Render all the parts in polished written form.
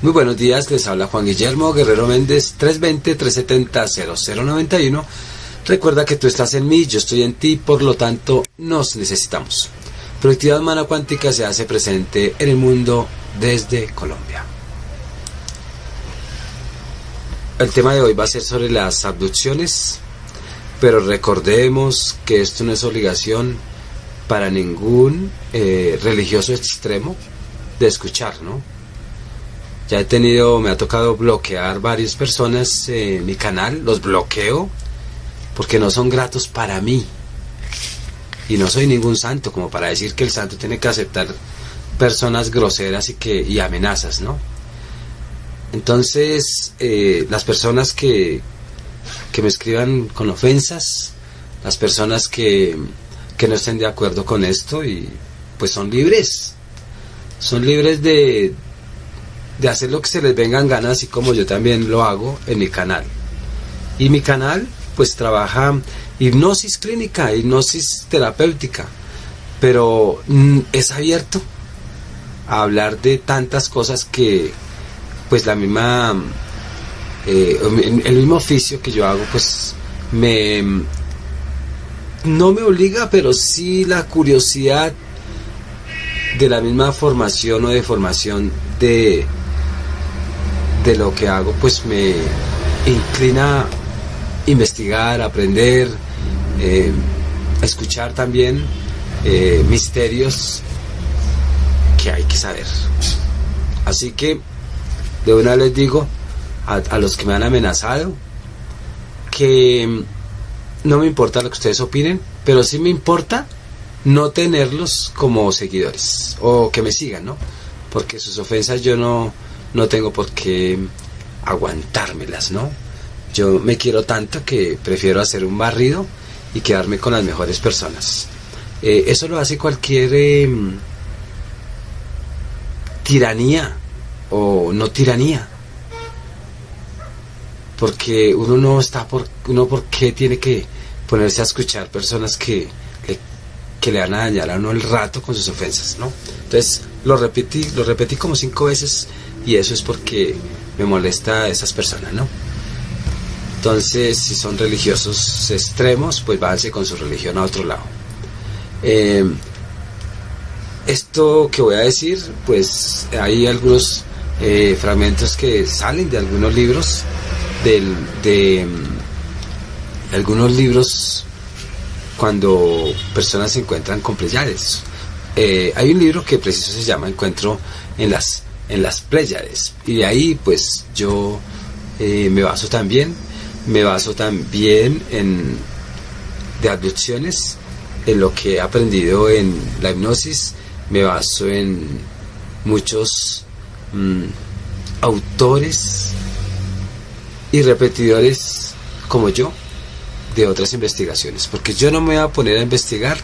Muy buenos días, les habla Juan Guillermo Guerrero Méndez, 320-370-0091. Recuerda que tú estás en mí, yo estoy en ti, por lo tanto nos necesitamos. Proyectividad Humana Cuántica se hace presente en el mundo desde Colombia. El tema de hoy va a ser sobre las abducciones, pero recordemos que esto no es obligación para ningún religioso extremo de escuchar, ¿no? Ya me ha tocado bloquear varias personas en mi canal, los bloqueo porque no son gratos para mí. Y no soy ningún santo como para decir que el santo tiene que aceptar personas groseras y amenazas, ¿no? Entonces, las personas que me escriban con ofensas, las personas que no estén de acuerdo con esto, y pues son libres de hacer lo que se les vengan ganas, así como yo también lo hago en mi canal. Y mi canal pues trabaja hipnosis clínica, hipnosis terapéutica, pero es abierto a hablar de tantas cosas que pues el mismo oficio que yo hago pues no me obliga, pero sí la curiosidad de la misma formación o deformación de lo que hago, pues me inclina a investigar, a aprender, a escuchar también misterios que hay que saber. Así que de una les digo a los que me han amenazado que no me importa lo que ustedes opinen, pero sí me importa no tenerlos como seguidores o que me sigan, ¿no? Porque sus ofensas yo no tengo por qué aguantármelas, ¿no? Yo me quiero tanto que prefiero hacer un barrido y quedarme con las mejores personas. Eso lo hace cualquier tiranía o no tiranía, porque uno por qué tiene que ponerse a escuchar personas que le van a dañar a uno el rato con sus ofensas, ¿no? Entonces lo repetí como 5 veces, y eso es porque me molesta a esas personas, ¿no? Entonces, si son religiosos extremos, pues váyanse con su religión a otro lado. Esto que voy a decir, pues hay algunos fragmentos que salen de algunos libros, de algunos libros cuando personas se encuentran con Pléyades. Hay un libro que preciso se llama Encuentro en las Pléyades, y de ahí pues yo me baso también de abducciones, en lo que he aprendido en la hipnosis. Me baso en muchos autores y repetidores como yo de otras investigaciones, porque yo no me voy a poner a investigar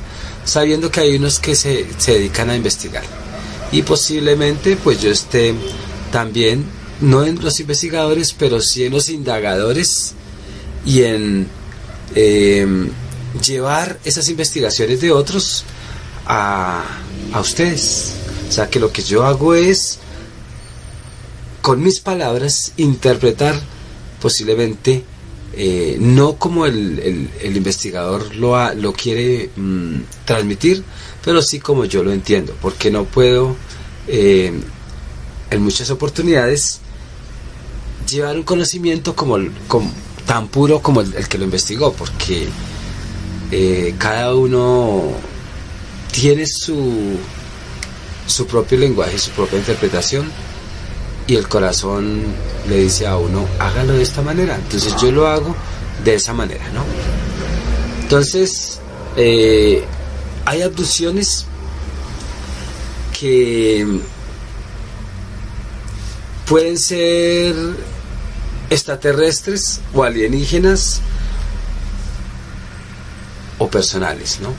sabiendo que hay unos que se dedican a investigar, y posiblemente pues yo esté también no en los investigadores, pero sí en los indagadores, y en llevar esas investigaciones de otros a ustedes. O sea, que lo que yo hago es con mis palabras interpretar posiblemente no como el investigador lo quiere transmitir, pero sí como yo lo entiendo, porque no puedo en muchas oportunidades llevar un conocimiento tan puro como el que lo investigó, porque cada uno tiene su propio lenguaje, su propia interpretación, y el corazón le dice a uno, hágalo de esta manera. Entonces yo lo hago de esa manera, ¿no? Entonces hay abducciones que pueden ser extraterrestres o alienígenas o personales, ¿no?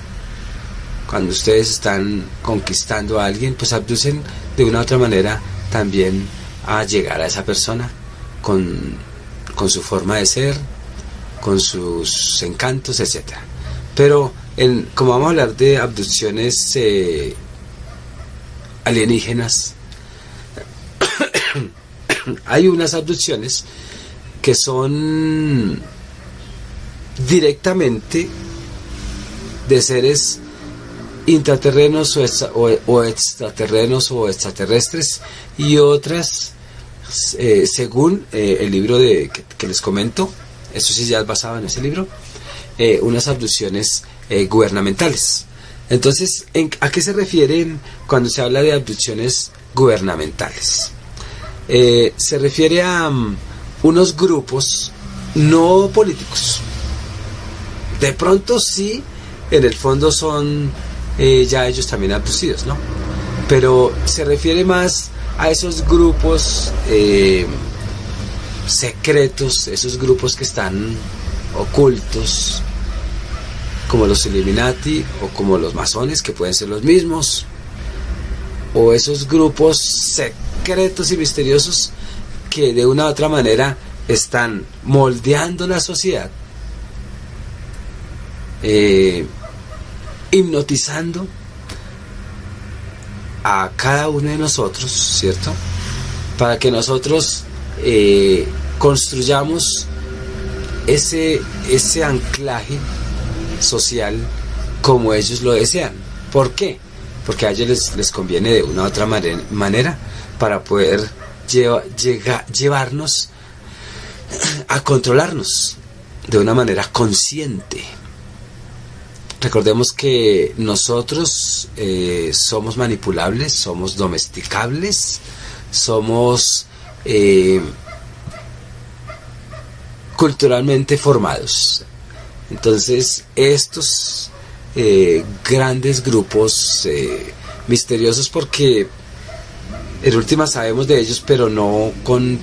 Cuando ustedes están conquistando a alguien, pues abducen de una u otra manera también a llegar a esa persona con su forma de ser, con sus encantos, etc. Pero como vamos a hablar de abducciones alienígenas, hay unas abducciones que son directamente de seres intraterrenos o extraterrenos o extraterrestres, y otras, según el libro que les comento, eso sí ya es basado en ese libro, unas abducciones gubernamentales. Entonces, ¿a qué se refieren cuando se habla de abducciones gubernamentales? Se refiere a unos grupos no políticos. De pronto sí, en el fondo son ya ellos también abducidos, ¿no? Pero se refiere más a esos grupos secretos, esos grupos que están ocultos, como los Illuminati o como los masones, que pueden ser los mismos, o esos grupos secretos y misteriosos que de una u otra manera están moldeando la sociedad, hipnotizando a cada uno de nosotros, ¿cierto? Para que nosotros construyamos ese anclaje social como ellos lo desean. ¿Por qué? Porque a ellos les conviene de una u otra manera para poder llevarnos a controlarnos de una manera consciente. Recordemos que nosotros somos manipulables, somos domesticables, somos culturalmente formados. Entonces estos grandes grupos misteriosos, porque en última sabemos de ellos, pero no con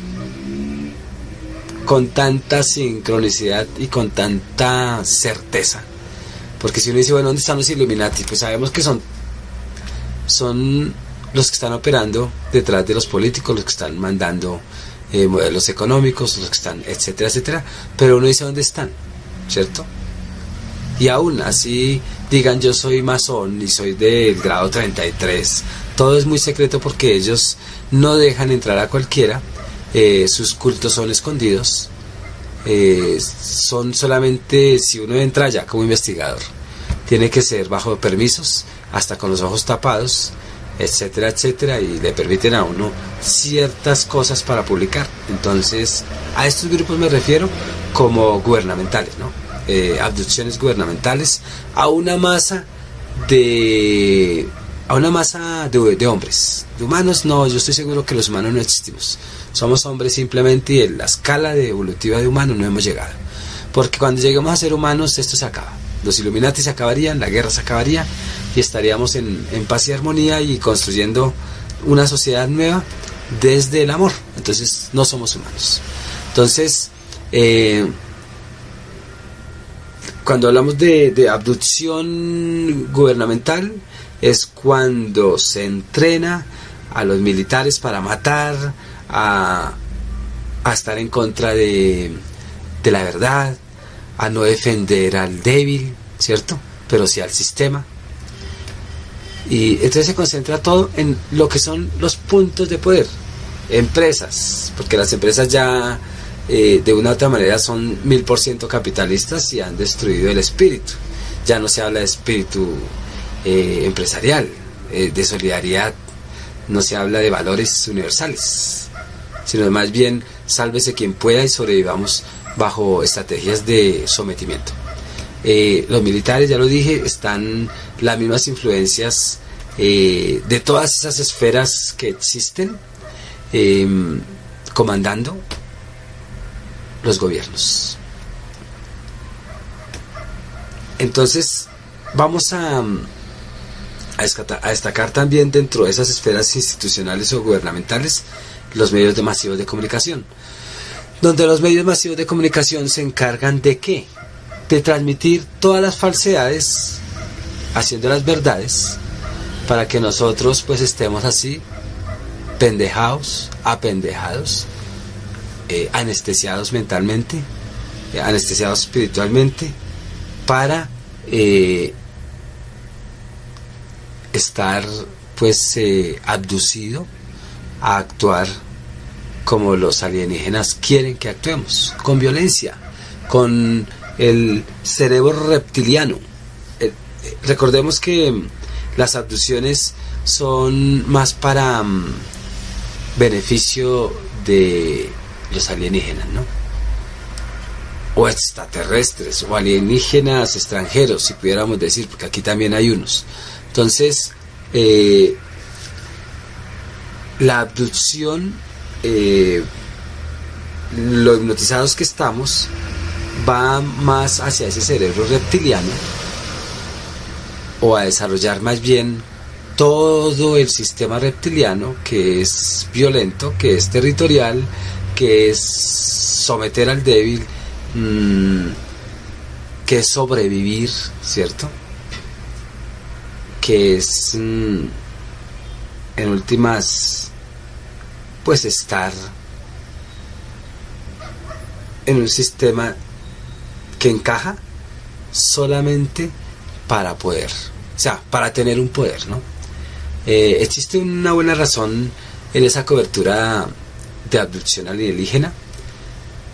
tanta sincronicidad y con tanta certeza. Porque si uno dice, bueno, ¿dónde están los Illuminati? Pues sabemos que son los que están operando detrás de los políticos, los que están mandando modelos económicos, los que están, etcétera, etcétera. Pero uno dice, ¿dónde están? ¿Cierto? Y aún así digan, yo soy masón y soy del grado 33, todo es muy secreto porque ellos no dejan entrar a cualquiera. Sus cultos son escondidos. Son solamente, si uno entra ya como investigador, tiene que ser bajo permisos, hasta con los ojos tapados, etcétera, etcétera, y le permiten a uno ciertas cosas para publicar. Entonces, a estos grupos me refiero como gubernamentales, ¿no? Abducciones gubernamentales a una masa de hombres. De humanos no, yo estoy seguro que los humanos no existimos. Somos hombres simplemente, y en la escala evolutiva de humanos no hemos llegado. Porque cuando lleguemos a ser humanos, esto se acaba. Los Illuminati se acabarían, la guerra se acabaría, y estaríamos en paz y armonía y construyendo una sociedad nueva desde el amor. Entonces no somos humanos. Entonces, cuando hablamos de abducción gubernamental, es cuando se entrena a los militares para matar, a estar en contra de la verdad, a no defender al débil, ¿cierto? Pero sí al sistema. Y entonces se concentra todo en lo que son los puntos de poder. Empresas, porque las empresas ya de una u otra manera son 1000% capitalistas y han destruido el espíritu. Ya no se habla de espíritu empresarial, de solidaridad, no se habla de valores universales, sino más bien sálvese quien pueda y sobrevivamos bajo estrategias de sometimiento. Los militares, ya lo dije, están las mismas influencias de todas esas esferas que existen, comandando los gobiernos. Entonces vamos a destacar también dentro de esas esferas institucionales o gubernamentales los medios masivos de comunicación, donde los medios masivos de comunicación se encargan de ¿qué? De transmitir todas las falsedades haciendo las verdades, para que nosotros pues estemos así pendejados, apendejados, anestesiados mentalmente, anestesiados espiritualmente, para estar pues abducido a actuar como los alienígenas quieren que actuemos, con violencia, con el cerebro reptiliano. Recordemos que las abducciones son más para beneficio de los alienígenas, ¿no? O extraterrestres, o alienígenas extranjeros, si pudiéramos decir, porque aquí también hay unos. Entonces, la abducción, lo hipnotizados que estamos, va más hacia ese cerebro reptiliano, o a desarrollar más bien todo el sistema reptiliano, que es violento, que es territorial, que es someter al débil, que es sobrevivir, ¿cierto? Que es, en últimas, pues estar en un sistema que encaja solamente para poder, o sea, para tener un poder, ¿no? Existe una buena razón en esa cobertura de abducción alienígena,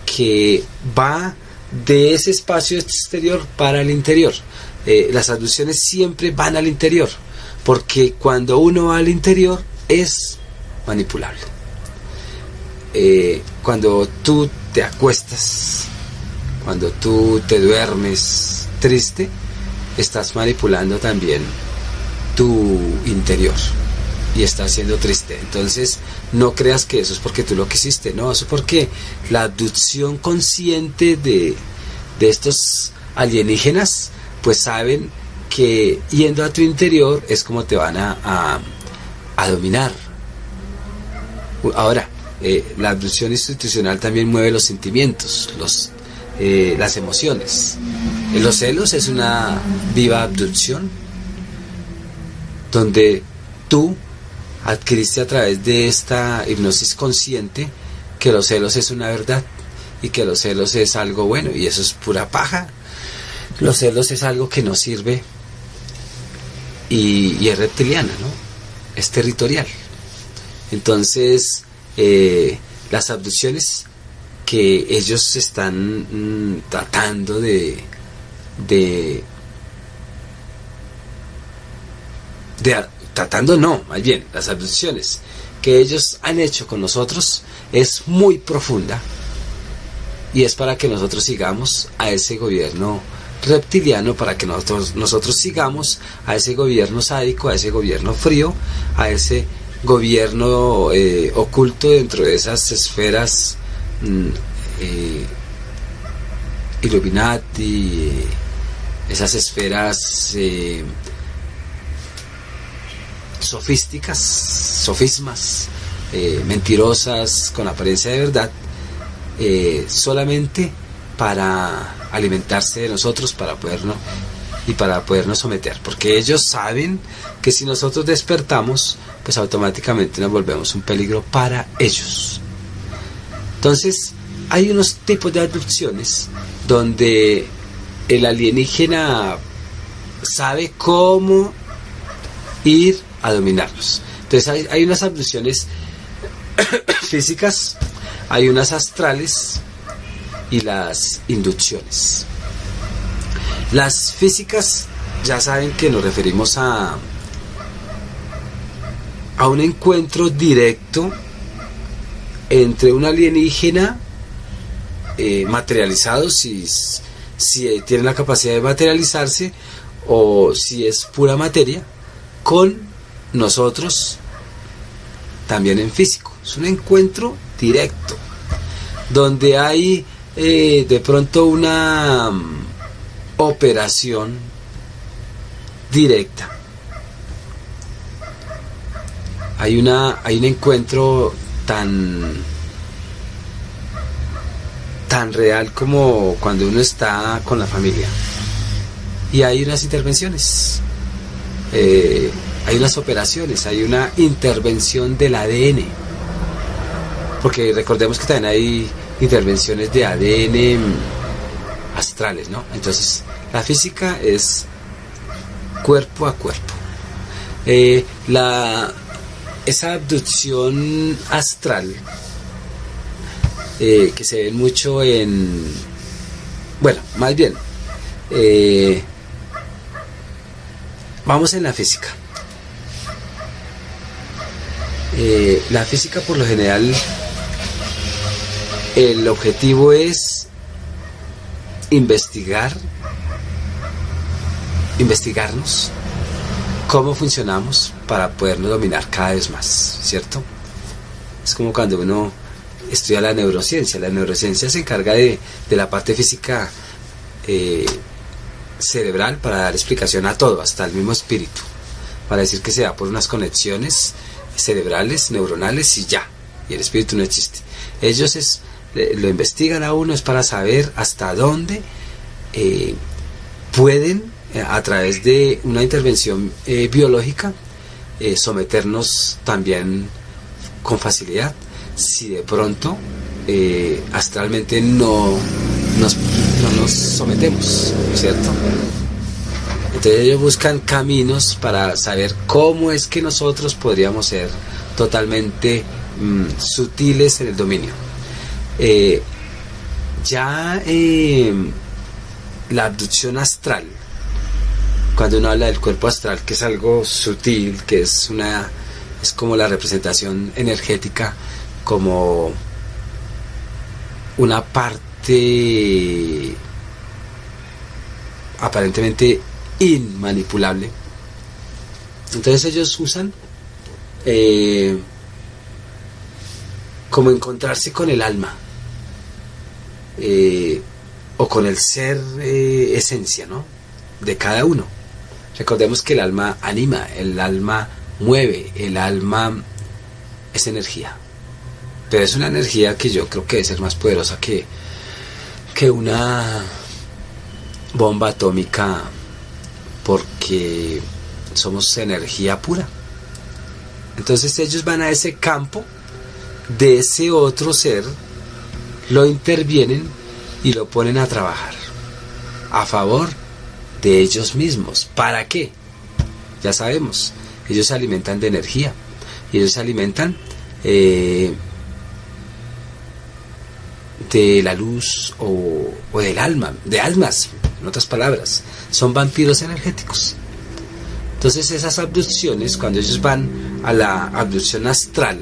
que va de ese espacio exterior para el interior. Las abducciones siempre van al interior, porque cuando uno va al interior es manipulable. Cuando tú te acuestas, cuando tú te duermes triste, estás manipulando también tu interior y estás siendo triste. Entonces no creas que eso es porque tú lo quisiste, no, eso es porque la abducción consciente de estos alienígenas, pues saben que yendo a tu interior es como te van a dominar. Ahora, la abducción institucional también mueve los sentimientos, las emociones. Los celos es una viva abducción, donde tú adquiriste a través de esta hipnosis consciente que los celos es una verdad y que los celos es algo bueno, y eso es pura paja. Los celos es algo que no sirve y es reptiliana, ¿no? Es territorial. Entonces, las abducciones que ellos están tratando más bien, las abducciones que ellos han hecho con nosotros es muy profunda, y es para que nosotros sigamos a ese gobierno reptiliano, para que nosotros sigamos a ese gobierno sádico, a ese gobierno frío, a ese gobierno oculto dentro de esas esferas Illuminati, esas esferas sofísticas, sofismas, mentirosas, con apariencia de verdad, solamente para alimentarse de nosotros, para podernos someter, porque ellos saben que si nosotros despertamos, pues automáticamente nos volvemos un peligro para ellos. Entonces, hay unos tipos de abducciones donde el alienígena sabe cómo ir a dominarnos. Entonces hay unas abducciones físicas, hay unas astrales y las inducciones. Las físicas, ya saben que nos referimos a un encuentro directo entre un alienígena materializado, si tiene la capacidad de materializarse, o si es pura materia, con nosotros también en físico. Es un encuentro directo, donde hay de pronto una operación directa. Hay un encuentro tan real como cuando uno está con la familia, y hay unas intervenciones, hay unas operaciones, hay una intervención del ADN, porque recordemos que también hay intervenciones de ADN astrales, ¿no? Entonces la física es cuerpo a cuerpo. Esa abducción astral que se ven mucho en, bueno, más bien, vamos en la física. La física por lo general, el objetivo es investigarnos cómo funcionamos para podernos dominar cada vez más, ¿cierto? Es como cuando uno estudia la neurociencia. La neurociencia se encarga de la parte física cerebral para dar explicación a todo, hasta el mismo espíritu, para decir que se da por unas conexiones cerebrales, neuronales y ya, y el espíritu no existe. Ellos lo investigan a uno es para saber hasta dónde pueden, a través de una intervención biológica, someternos también con facilidad, si de pronto astralmente no nos sometemos, ¿cierto? Entonces ellos buscan caminos para saber cómo es que nosotros podríamos ser totalmente sutiles en el dominio. La abducción astral, cuando uno habla del cuerpo astral, que es algo sutil, que es como la representación energética, como una parte aparentemente inmanipulable. Entonces ellos usan como encontrarse con el alma, o con el ser esencia, ¿no?, de cada uno. Recordemos que el alma anima, el alma mueve, el alma es energía, pero es una energía que yo creo que debe ser más poderosa que una bomba atómica, porque somos energía pura. Entonces ellos van a ese campo de ese otro ser, lo intervienen y lo ponen a trabajar a favor de ellos mismos. ¿Para qué? Ya sabemos, ellos se alimentan de energía, y ellos se alimentan de la luz o del alma, de almas, en otras palabras, son vampiros energéticos. Entonces esas abducciones, cuando ellos van a la abducción astral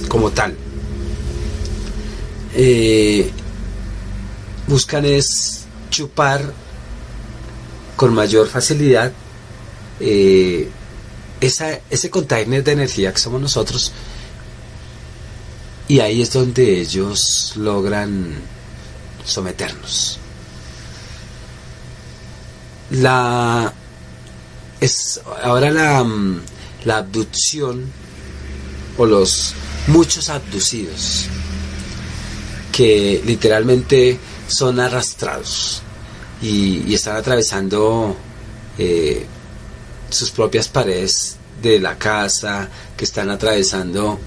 como tal, buscan es chupar con mayor facilidad ese container de energía que somos nosotros, y ahí es donde ellos logran someternos. Ahora la abducción, o los muchos abducidos que literalmente son arrastrados y están atravesando sus propias paredes de la casa, que están atravesando,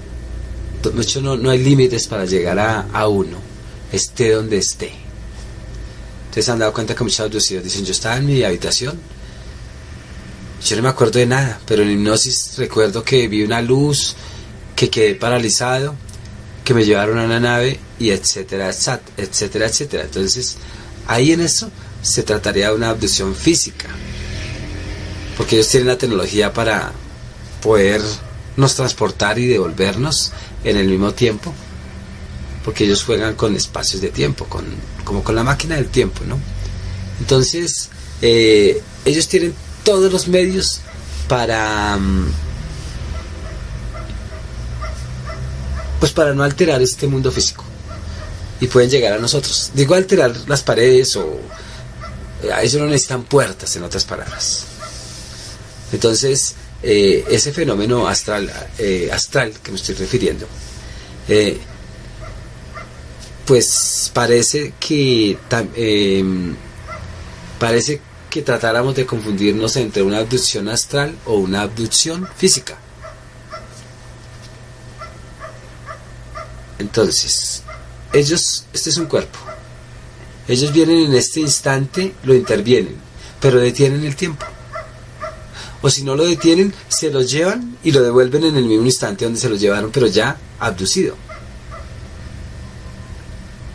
de hecho no hay límites para llegar a uno, esté donde esté. Ustedes se han dado cuenta que muchos abducidos dicen: yo estaba en mi habitación, yo no me acuerdo de nada, pero en hipnosis recuerdo que vi una luz, que quedé paralizado, que me llevaron a una nave, y etcétera, etcétera, etcétera. Entonces ahí en eso se trataría de una abducción física, porque ellos tienen la tecnología para podernos transportar y devolvernos en el mismo tiempo, porque ellos juegan con espacios de tiempo, como con la máquina del tiempo, ¿no? Entonces ellos tienen todos los medios para no alterar este mundo físico, y pueden llegar a nosotros. Digo alterar las paredes, a ellos no necesitan puertas, en otras palabras. Entonces ese fenómeno astral que me estoy refiriendo, pues parece que tratáramos de confundirnos entre una abducción astral o una abducción física. Entonces, este es un cuerpo. Ellos vienen en este instante, lo intervienen, pero detienen el tiempo. O si no lo detienen, se lo llevan y lo devuelven en el mismo instante donde se lo llevaron, pero ya abducido.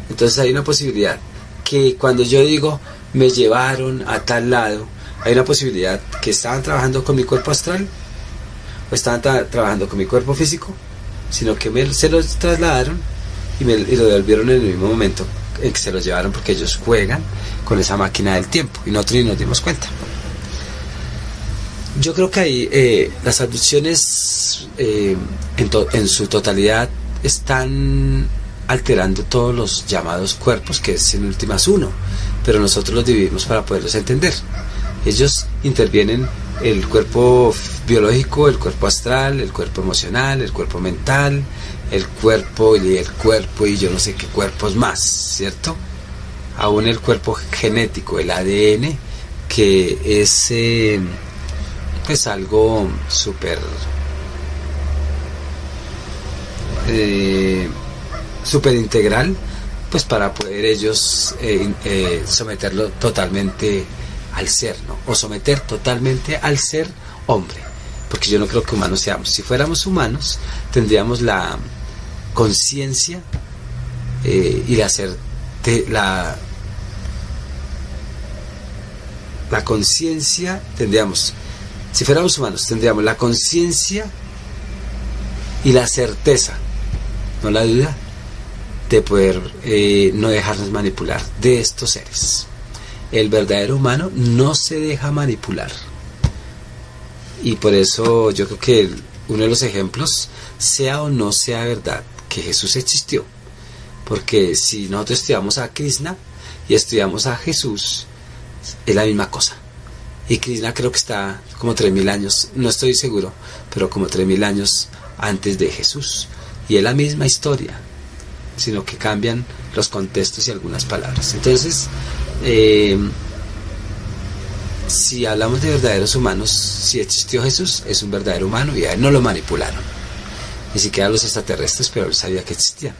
Entonces hay una posibilidad que cuando yo digo me llevaron a tal lado, hay una posibilidad que estaban trabajando con mi cuerpo astral o estaban trabajando con mi cuerpo físico, sino que se los trasladaron y lo devolvieron en el mismo momento en que se los llevaron, porque ellos juegan con esa máquina del tiempo y nosotros ni nos dimos cuenta. Yo creo que ahí las abducciones en su totalidad están alterando todos los llamados cuerpos, que es en últimas uno, pero nosotros los dividimos para poderlos entender. Ellos intervienen el cuerpo biológico, el cuerpo astral, el cuerpo emocional, el cuerpo mental, el cuerpo y yo no sé qué cuerpos más, ¿cierto? Aún el cuerpo genético, el ADN, que es pues algo súper integral, pues para poder ellos someterlo totalmente al ser, ¿no? O someter totalmente al ser hombre, porque yo no creo que humanos seamos. Si fuéramos humanos, tendríamos la conciencia y la conciencia, si fuéramos humanos, tendríamos la conciencia y la certeza, no la duda, de poder no dejarnos manipular de estos seres. El verdadero humano no se deja manipular, y por eso yo creo que uno de los ejemplos, sea o no sea verdad que Jesús existió, porque si nosotros estudiamos a Krishna y estudiamos a Jesús, es la misma cosa. Y Krishna creo que está como 3000 años, no estoy seguro, pero como 3000 años antes de Jesús, y es la misma historia, sino que cambian los contextos y algunas palabras. Entonces, si hablamos de verdaderos humanos, si existió Jesús, es un verdadero humano, y a él no lo manipularon, ni siquiera los extraterrestres, pero él sabía que existían.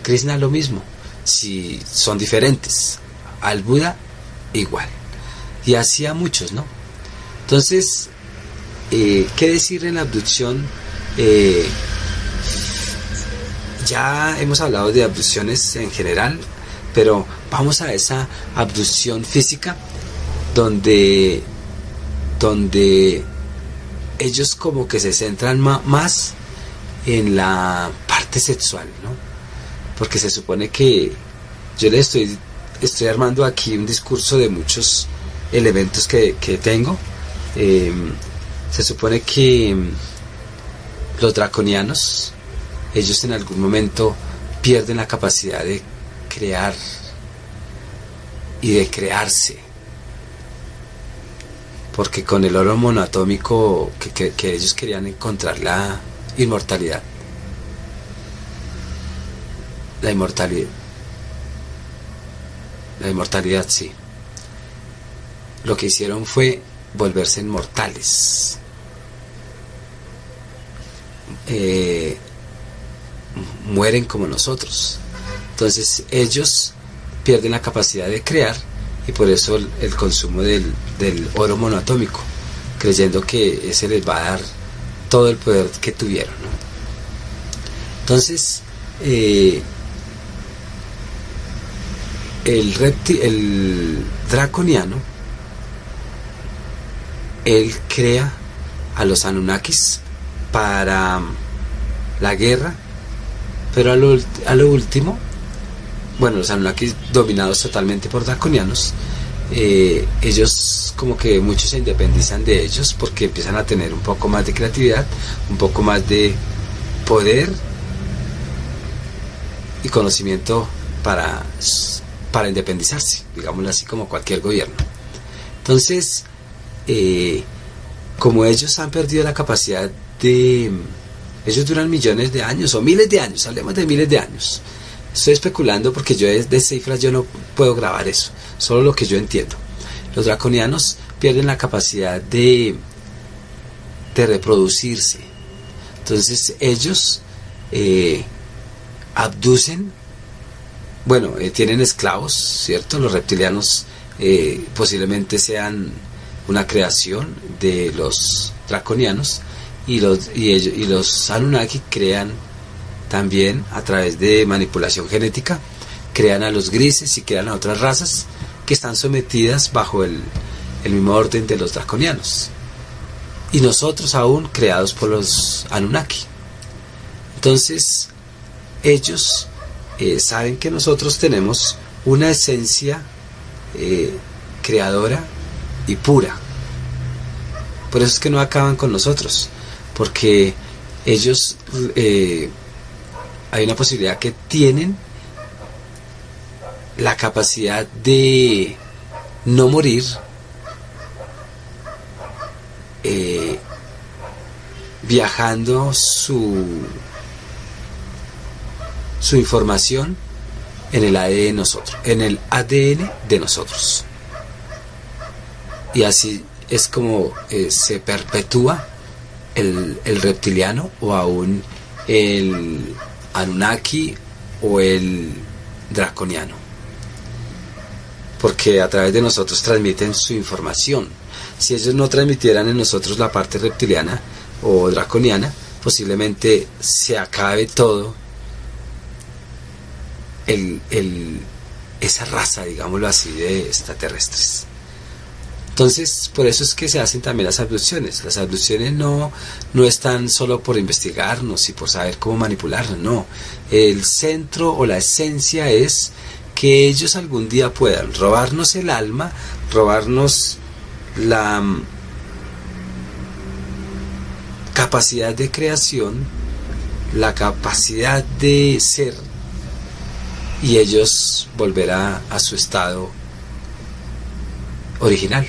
Krishna lo mismo, si son diferentes, al Buda igual, y así a muchos, ¿no? Entonces, ¿qué decir en la abducción? Ya hemos hablado de abducciones en general, pero vamos a esa abducción física donde ellos como que se centran más en la parte sexual, ¿no? Porque se supone que yo le estoy armando aquí un discurso de muchos elementos que tengo. Se supone que los draconianos, ellos en algún momento pierden la capacidad de crear y de crearse, porque con el oro monoatómico que ellos querían encontrar la inmortalidad, sí, lo que hicieron fue volverse inmortales. Mueren como nosotros. Entonces ellos pierden la capacidad de crear, y por eso el consumo del oro monoatómico, creyendo que ese les va a dar todo el poder que tuvieron, ¿no? Entonces el draconiano, él crea a los Anunnakis para la guerra, pero a lo último, bueno, los Anunnakis dominados totalmente por draconianos, ellos como que muchos se independizan de ellos porque empiezan a tener un poco más de creatividad, un poco más de poder y conocimiento para independizarse, digámoslo así, como cualquier gobierno. Entonces, como ellos han perdido la capacidad de... Ellos duran millones de años o miles de años, hablemos de miles de años. Estoy especulando porque yo de cifras yo no puedo grabar eso, solo lo que yo entiendo. Los draconianos pierden la capacidad de reproducirse. Entonces ellos abducen, bueno, tienen esclavos, ¿cierto? Los reptilianos posiblemente sean una creación de los draconianos, y los Anunnaki crean también, a través de manipulación genética, crean a los grises y crean a otras razas que están sometidas bajo el mismo orden de los draconianos. Y nosotros aún creados por los Anunnaki. Entonces, ellos saben que nosotros tenemos una esencia creadora y pura. Por eso es que no acaban con nosotros, porque ellos hay una posibilidad que tienen la capacidad de no morir viajando su información en el ADN de nosotros. Y así es como se perpetúa el reptiliano o aún el Anunnaki o el draconiano, porque a través de nosotros transmiten su información. Si ellos no transmitieran en nosotros la parte reptiliana o draconiana, posiblemente se acabe todo esa raza, digámoslo así, de extraterrestres. Entonces, por eso es que se hacen también las abducciones. Las abducciones no están solo por investigarnos y por saber cómo manipularnos, no. El centro o la esencia es que ellos algún día puedan robarnos el alma, robarnos la capacidad de creación, la capacidad de ser, y ellos volver a su estado original,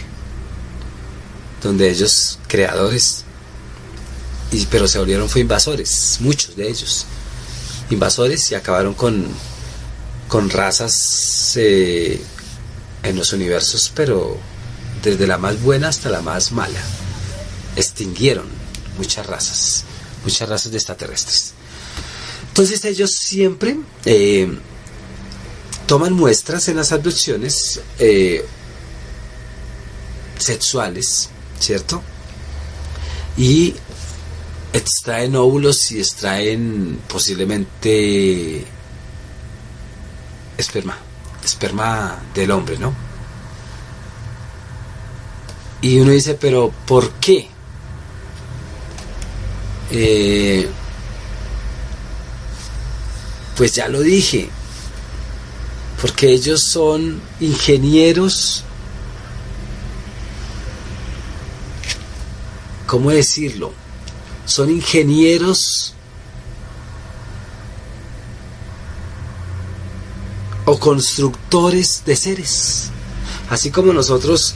donde ellos creadores, pero se volvieron fue invasores, muchos de ellos invasores, y acabaron con razas en los universos, pero desde la más buena hasta la más mala. Extinguieron muchas razas de extraterrestres. Entonces ellos siempre toman muestras en las abducciones sexuales, ¿cierto? Y extraen óvulos y extraen posiblemente esperma del hombre, ¿no? Y uno dice, pero ¿por qué? Pues ya lo dije, porque ellos son ingenieros, ¿cómo decirlo? Son ingenieros o constructores de seres. Así como nosotros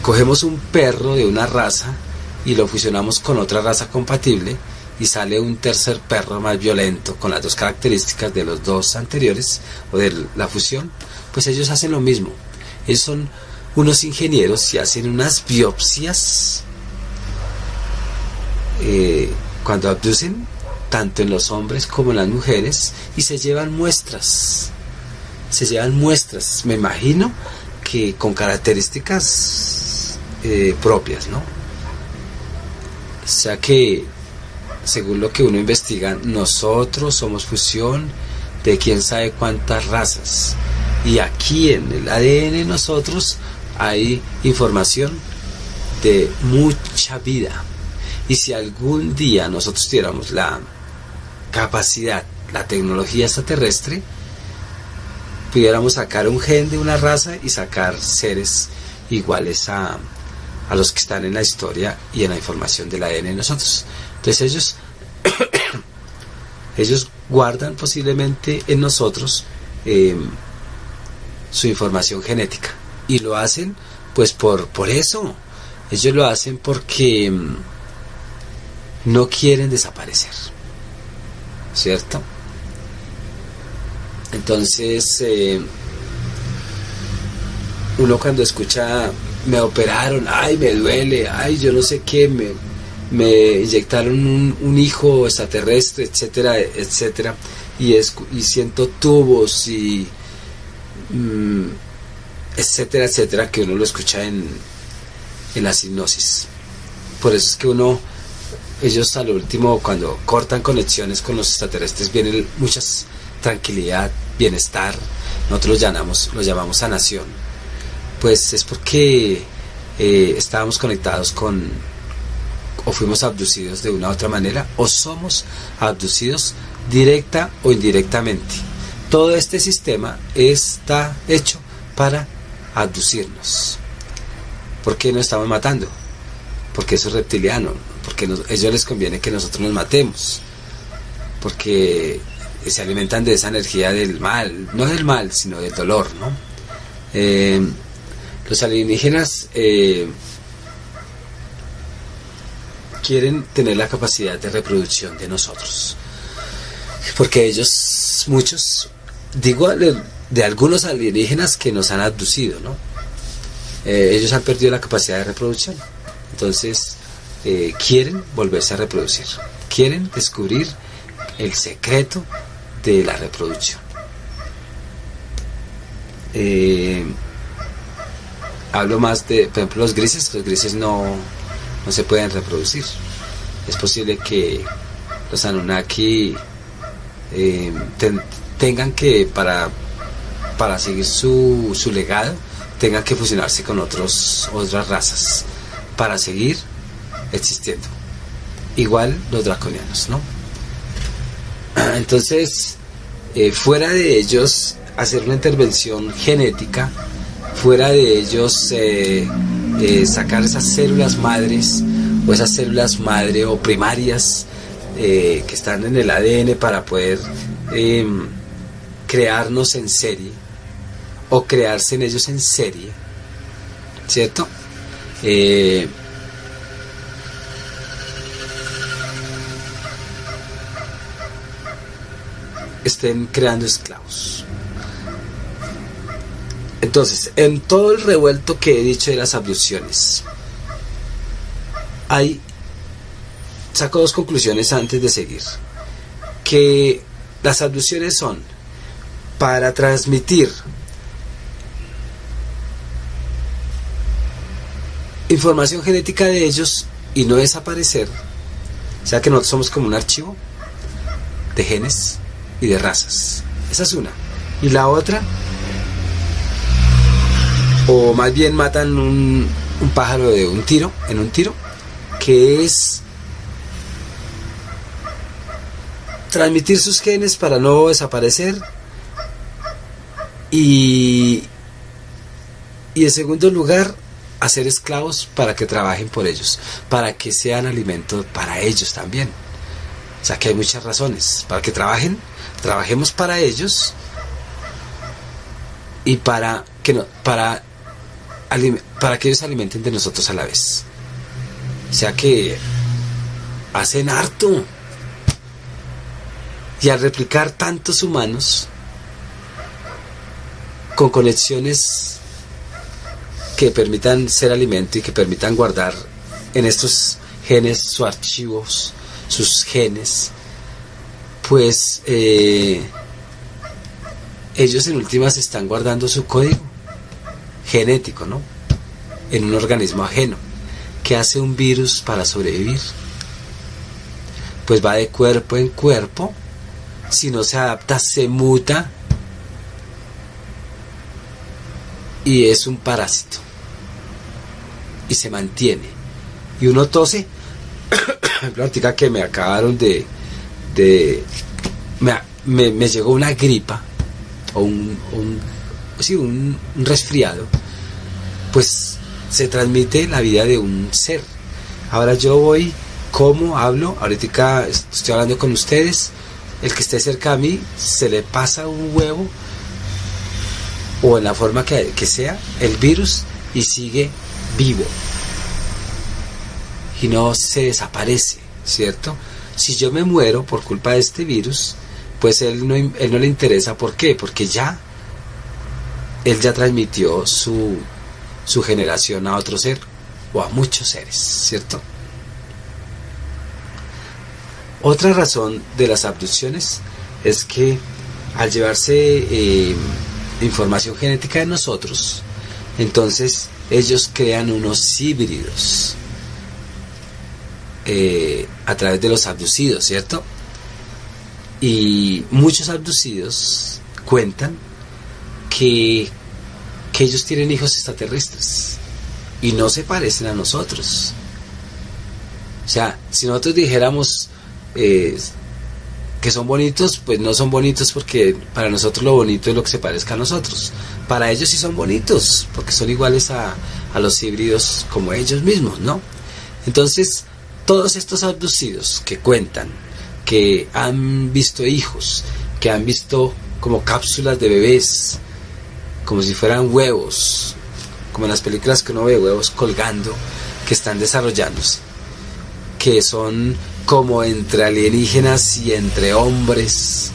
cogemos un perro de una raza y lo fusionamos con otra raza compatible y sale un tercer perro más violento con las dos características de los dos anteriores o de la fusión, pues ellos hacen lo mismo. Ellos son unos ingenieros y hacen unas biopsias cuando abducen, tanto en los hombres como en las mujeres, y se llevan muestras, me imagino que con características propias, ¿no? O sea que, según lo que uno investiga, nosotros somos fusión de quién sabe cuántas razas, y aquí en el ADN de nosotros hay información de mucha vida. Y si algún día nosotros tuviéramos la capacidad, la tecnología extraterrestre, pudiéramos sacar un gen de una raza y sacar seres iguales a los que están en la historia y en la información del ADN de nosotros. Entonces ellos guardan posiblemente en nosotros su información genética, y lo hacen pues por eso. Ellos lo hacen porque no quieren desaparecer, ¿cierto? Entonces uno cuando escucha me operaron, ay me duele, ay yo no sé qué, me inyectaron un hijo extraterrestre, etcétera, etcétera, y siento tubos y etcétera, etcétera, que uno lo escucha en la hipnosis. Por eso es que ellos al último, cuando cortan conexiones con los extraterrestres, viene mucha tranquilidad, bienestar, nosotros lo llamamos sanación, pues es porque estábamos conectados con, o fuimos abducidos de una u otra manera, o somos abducidos directa o indirectamente. Todo este sistema está hecho para abducirnos. ¿Por qué nos estamos matando? Porque eso es reptiliano, porque a ellos les conviene que nosotros nos matemos, porque se alimentan de esa energía del mal, no del mal, sino del dolor, ¿no? Los alienígenas quieren tener la capacidad de reproducción de nosotros, porque ellos, muchos, digo de algunos alienígenas que nos han abducido, ¿no? Ellos han perdido la capacidad de reproducción, entonces quieren volverse a reproducir, quieren descubrir el secreto de la reproducción. Hablo más de, por ejemplo, los grises no se pueden reproducir. Es posible que los Anunnaki tengan que, para seguir su legado, tengan que fusionarse con otras razas para seguir existiendo. Igual los draconianos, ¿no? Entonces, fuera de ellos hacer una intervención genética, fuera de ellos sacar esas células madres o esas células madre o primarias que están en el ADN para poder crearnos en serie o crearse en ellos en serie, ¿cierto? Estén creando esclavos. Entonces, en todo el revuelto que he dicho de las abducciones, saco dos conclusiones antes de seguir. Que las abducciones son para transmitir información genética de ellos y no desaparecer. O sea que nosotros somos como un archivo de genes y de razas. Esa es una. Y la otra, o más bien matan un pájaro de un tiro, que es transmitir sus genes para no desaparecer y en segundo lugar hacer esclavos para que trabajen por ellos, para que sean alimento para ellos también. O sea que hay muchas razones para que trabajemos para ellos y para que ellos alimenten de nosotros a la vez. O sea que hacen harto. Y al replicar tantos humanos con conexiones que permitan ser alimento y que permitan guardar en estos genes sus archivos, sus genes, pues ellos en últimas están guardando su código genético, ¿no? En un organismo ajeno. ¿Qué hace un virus para sobrevivir? Pues va de cuerpo en cuerpo. Si no se adapta, se muta y es un parásito y se mantiene. Y uno tose. La artiga que me acabaron me llegó una gripa o un resfriado, pues se transmite la vida de un ser. Ahora yo voy, como hablo, ahorita estoy hablando con ustedes, el que esté cerca de mí se le pasa un huevo o en la forma que sea el virus y sigue vivo y no se desaparece, ¿cierto? Si yo me muero por culpa de este virus, pues él no le interesa. ¿Por qué? Porque él ya transmitió su generación a otro ser o a muchos seres, ¿cierto? Otra razón de las abducciones es que al llevarse información genética de nosotros, entonces ellos crean unos híbridos a través de los abducidos, ¿cierto? Y muchos abducidos cuentan que ellos tienen hijos extraterrestres y no se parecen a nosotros. O sea, si nosotros dijéramos que son bonitos, pues no son bonitos, porque para nosotros lo bonito es lo que se parezca a nosotros. Para ellos sí son bonitos, porque son iguales a los híbridos como ellos mismos, ¿no? Entonces, todos estos abducidos que cuentan que han visto hijos, que han visto como cápsulas de bebés, como si fueran huevos, como en las películas que uno ve, huevos colgando, que están desarrollándose, que son como entre alienígenas y entre hombres,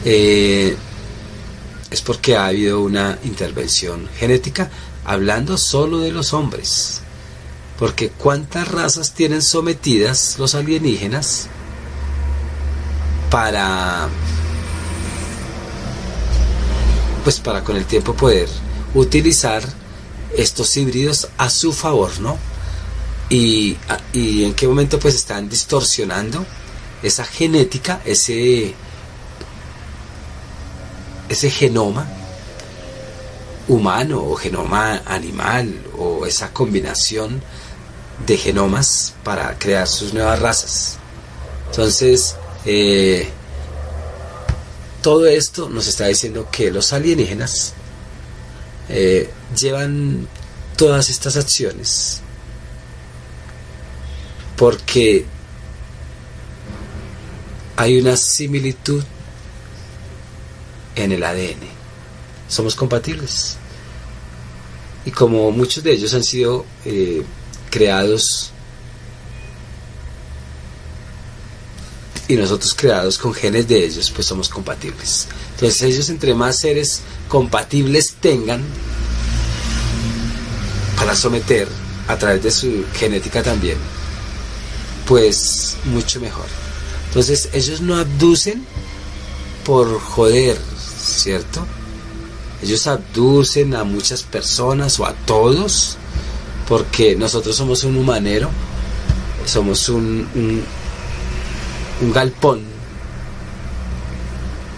es porque ha habido una intervención genética, hablando solo de los hombres. Porque ¿cuántas razas tienen sometidas los alienígenas para con el tiempo poder utilizar estos híbridos a su favor, ¿no? Y en qué momento pues están distorsionando esa genética, ese genoma humano o genoma animal, o esa combinación de genomas para crear sus nuevas razas. Entonces, todo esto nos está diciendo que los alienígenas llevan todas estas acciones porque hay una similitud en el ADN. Somos compatibles. Y como muchos de ellos han sido creados y nosotros creados con genes de ellos, pues somos compatibles. Entonces ellos, entre más seres compatibles tengan para someter a través de su genética también, pues mucho mejor. Entonces ellos no abducen por joder, ¿cierto? Ellos abducen a muchas personas o a todos porque nosotros somos un humanero, somos un galpón,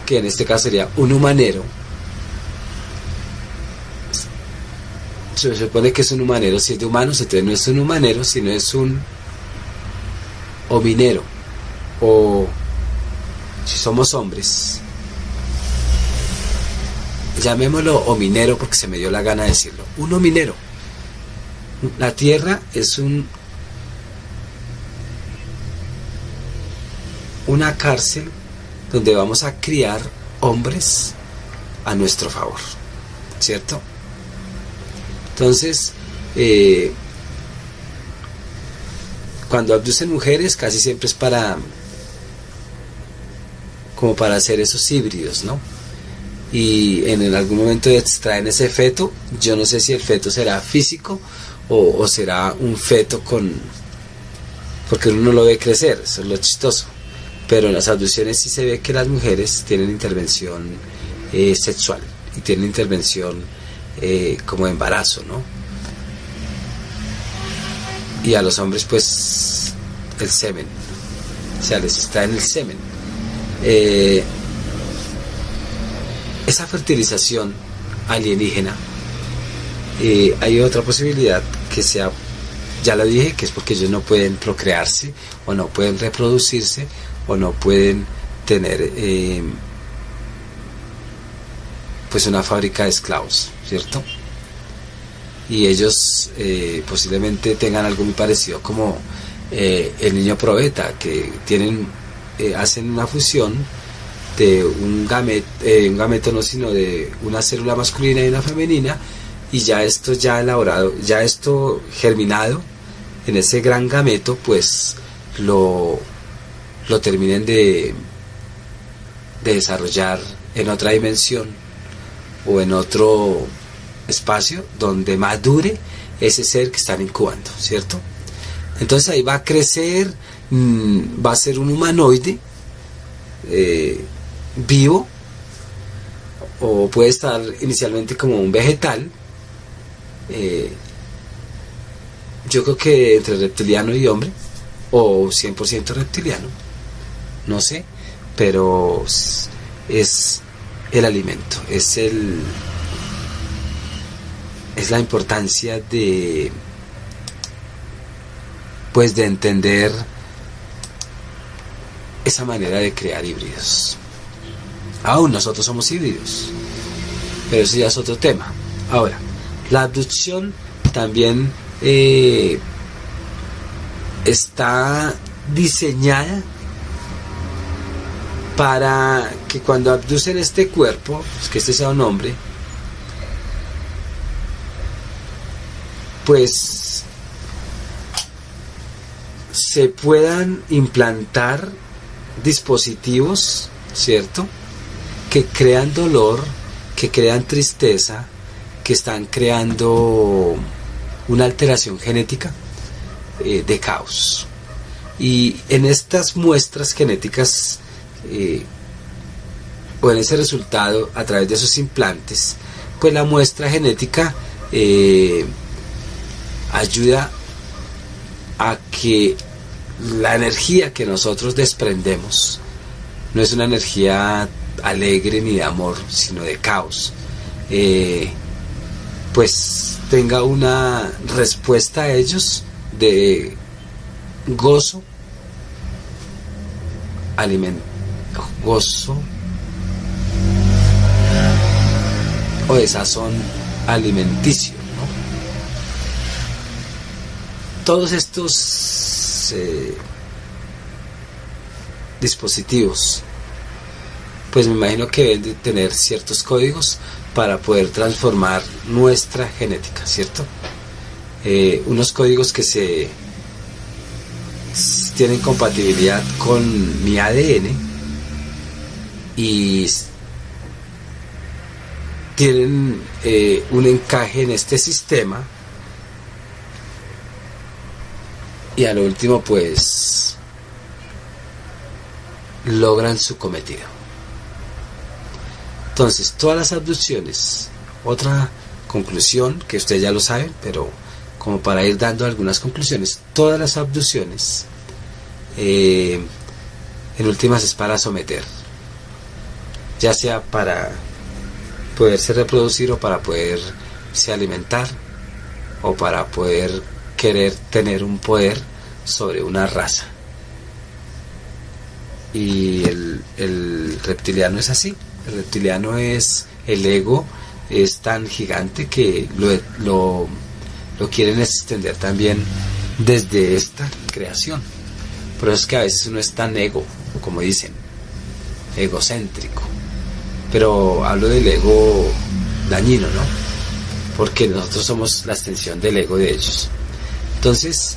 que en este caso sería un humanero. Se supone que es un humanero, si es de humanos, entonces no es un humanero, sino es un hominero, o si somos hombres, llamémoslo hominero porque se me dio la gana de decirlo, un hominero. La Tierra es una cárcel donde vamos a criar hombres a nuestro favor, ¿cierto? Entonces, cuando abducen mujeres casi siempre es como para hacer esos híbridos, ¿no? Y en algún momento extraen ese feto. Yo no sé si el feto será físico o será un feto porque uno no lo ve crecer, eso es lo chistoso. Pero en las abducciones sí se ve que las mujeres tienen intervención sexual y tienen intervención como de embarazo, ¿no? Y a los hombres pues el semen, o sea, les está en el semen. Esa fertilización alienígena, hay otra posibilidad que sea, ya lo dije, que es porque ellos no pueden procrearse o no pueden reproducirse o no pueden tener pues una fábrica de esclavos, ¿cierto? Y ellos posiblemente tengan algo muy parecido como el niño probeta, que hacen una fusión de un gameto no, sino de una célula masculina y una femenina, y ya esto ya elaborado, ya esto germinado en ese gran gameto, pues lo terminen de desarrollar en otra dimensión o en otro espacio donde madure ese ser que están incubando, ¿cierto? Entonces ahí va a crecer, va a ser un humanoide vivo, o puede estar inicialmente como un vegetal, yo creo que entre reptiliano y hombre, o 100% reptiliano, no sé, pero es el alimento, es la importancia de entender esa manera de crear híbridos. Aún nosotros somos híbridos, pero eso ya es otro tema. Ahora, la abducción también está diseñada para que cuando abducen este cuerpo, que este sea un hombre, pues se puedan implantar dispositivos, ¿cierto?, que crean dolor, que crean tristeza, que están creando una alteración genética de caos. Y en estas muestras genéticas o en ese resultado, a través de esos implantes, pues la muestra genética ayuda a que la energía que nosotros desprendemos no es una energía alegre ni de amor, sino de caos, pues tenga una respuesta a ellos de gozo, gozo o de sazón alimenticio, ¿no? Todos estos dispositivos, pues me imagino que deben de tener ciertos códigos para poder transformar nuestra genética, ¿cierto? Unos códigos que tienen compatibilidad con mi ADN y tienen un encaje en este sistema, y a lo último pues logran su cometido. Entonces, todas las abducciones, otra conclusión que ustedes ya lo saben, pero como para ir dando algunas conclusiones, todas las abducciones en últimas es para someter, ya sea para poderse reproducir o para poderse alimentar o para poder querer tener un poder sobre una raza. Y el reptiliano es así. El reptiliano es, el ego es tan gigante que lo quieren extender también desde esta creación. Por eso es que a veces uno es tan como dicen, egocéntrico. Pero hablo del ego dañino, ¿no? Porque nosotros somos la extensión del ego de ellos. Entonces,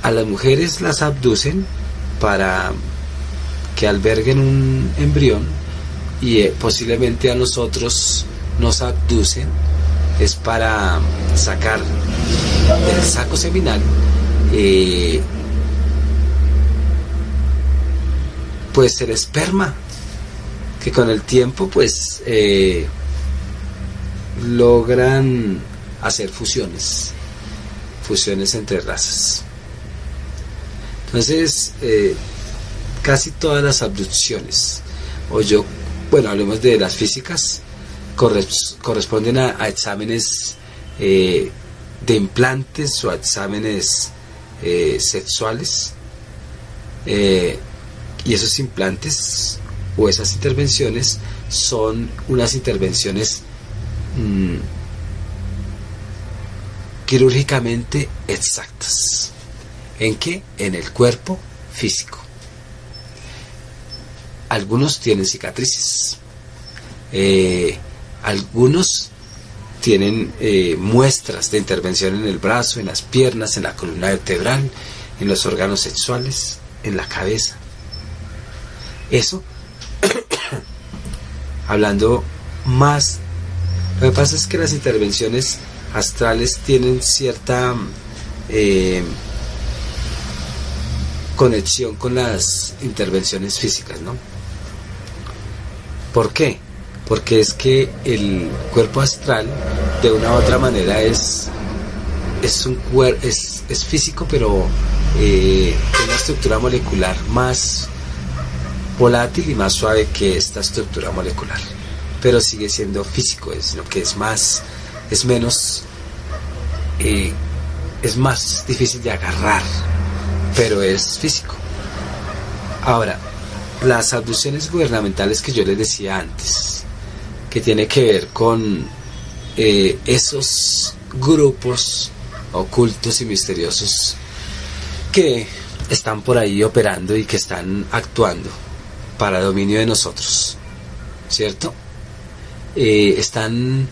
a las mujeres las abducen para que alberguen un embrión, y posiblemente a nosotros nos abducen es para sacar del saco seminal pues el esperma, que con el tiempo pues logran hacer fusiones entre razas. Entonces casi todas las abducciones, hablemos de las físicas, corresponden a exámenes de implantes o a exámenes sexuales, y esos implantes o esas intervenciones son unas intervenciones quirúrgicamente exactas. ¿En qué? En el cuerpo físico. Algunos tienen cicatrices, algunos tienen muestras de intervención en el brazo, en las piernas, en la columna vertebral, en los órganos sexuales, en la cabeza. Eso, hablando más, lo que pasa es que las intervenciones astrales tienen cierta conexión con las intervenciones físicas, ¿no? ¿Por qué? Porque es que el cuerpo astral de una u otra manera es físico, pero tiene una estructura molecular más volátil y más suave que esta estructura molecular, pero sigue siendo físico, sino que es menos, es más difícil de agarrar, pero es físico. Ahora, las abducciones gubernamentales que yo les decía antes, que tiene que ver con esos grupos ocultos y misteriosos que están por ahí operando y que están actuando para dominio de nosotros, ¿cierto? Están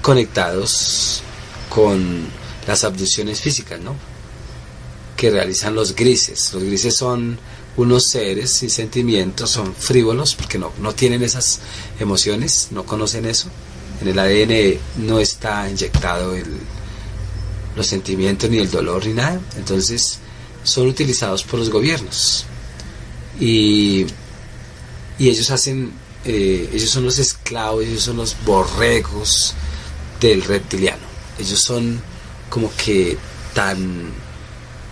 conectados con las abducciones físicas, ¿no?, que realizan los grises. Los grises son unos seres sin sentimientos, son frívolos porque no tienen esas emociones, no conocen eso. En el ADN no está inyectado los sentimientos ni el dolor ni nada. Entonces son utilizados por los gobiernos y ellos ellos son los esclavos, ellos son los borregos del reptiliano. Ellos son como que tan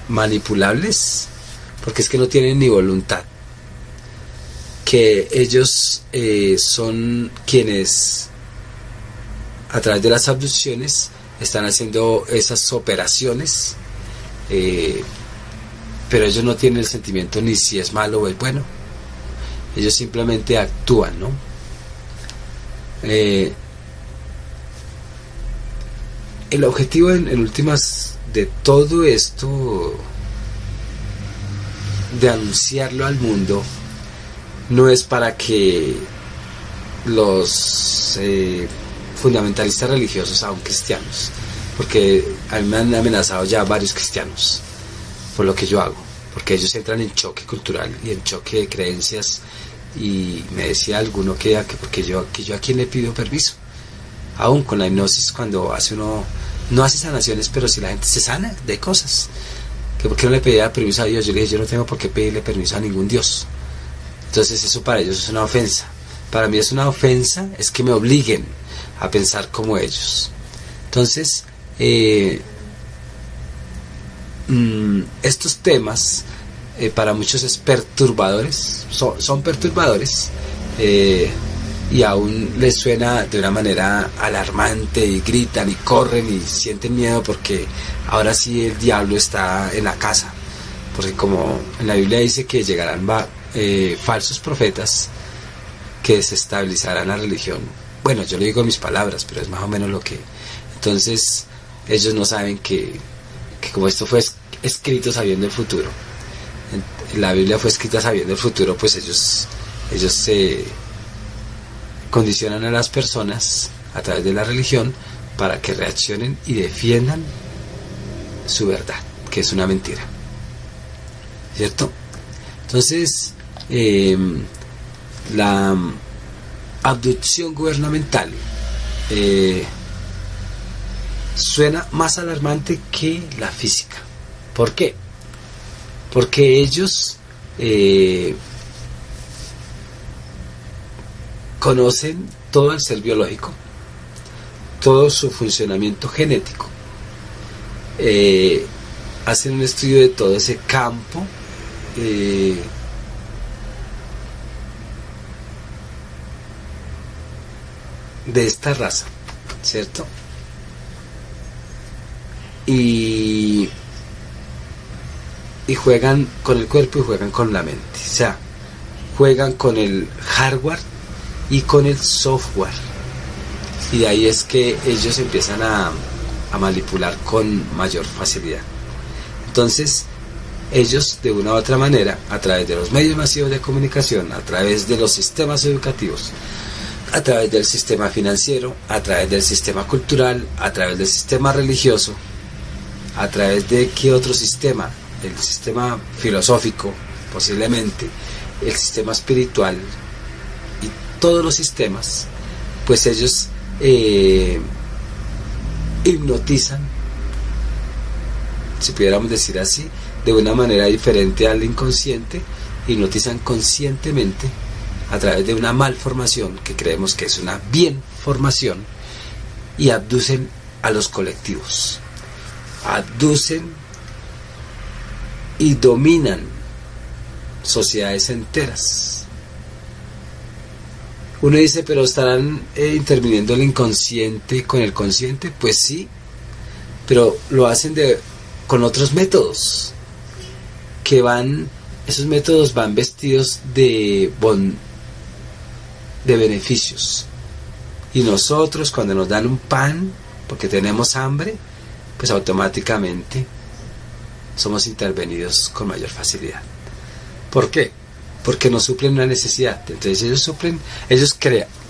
manipulables, porque es que no tienen ni voluntad, que ellos son quienes a través de las abducciones están haciendo esas operaciones, pero ellos no tienen el sentimiento ni si es malo o es bueno. Ellos simplemente actúan, ¿no? El objetivo en últimas de todo esto, de anunciarlo al mundo, no es para que los fundamentalistas religiosos, aun cristianos, porque a mí me han amenazado ya varios cristianos por lo que yo hago, porque ellos entran en choque cultural y en choque de creencias, y me decía alguno que porque yo a quién le pido permiso, aún con la hipnosis, cuando uno no hace sanaciones, pero si la gente se sana de cosas, que por qué no le pedía permiso a Dios. Yo le dije, yo no tengo por qué pedirle permiso a ningún Dios. Entonces eso para ellos es una ofensa. Para mí es una ofensa, es que me obliguen a pensar como ellos. Entonces estos temas para muchos es perturbadores, son perturbadores, y aún les suena de una manera alarmante y gritan y corren y sienten miedo porque ahora sí el diablo está en la casa, porque como en la Biblia dice que llegarán falsos profetas que desestabilizarán la religión. Bueno, yo le digo mis palabras, pero es más o menos lo que... Entonces ellos no saben que como esto fue escrito sabiendo el futuro, la Biblia fue escrita sabiendo el futuro, pues ellos se condicionan a las personas a través de la religión para que reaccionen y defiendan su verdad, que es una mentira, ¿cierto? Entonces la abducción gubernamental suena más alarmante que la física. ¿Por qué? Porque ellos conocen todo el ser biológico, todo su funcionamiento genético, hacen un estudio de todo ese campo, de esta raza, ¿cierto? Y juegan con el cuerpo y juegan con la mente, o sea, juegan con el hardware y con el software, y de ahí es que ellos empiezan a manipular con mayor facilidad. Entonces ellos de una u otra manera, a través de los medios masivos de comunicación, a través de los sistemas educativos, a través del sistema financiero, a través del sistema cultural, a través del sistema religioso, a través de qué otro sistema, el sistema filosófico posiblemente, el sistema espiritual y todos los sistemas, pues ellos hipnotizan, si pudiéramos decir así, de una manera diferente al inconsciente, hipnotizan conscientemente a través de una malformación que creemos que es una bien formación, y abducen a los colectivos, abducen y dominan sociedades enteras. Uno dice, pero ¿estarán interviniendo el inconsciente con el consciente? Pues sí, pero lo hacen con otros métodos, esos métodos van vestidos de beneficios. Y nosotros, cuando nos dan un pan, porque tenemos hambre, pues automáticamente somos intervenidos con mayor facilidad. ¿Por qué? Porque nos suplen una necesidad. Entonces ellos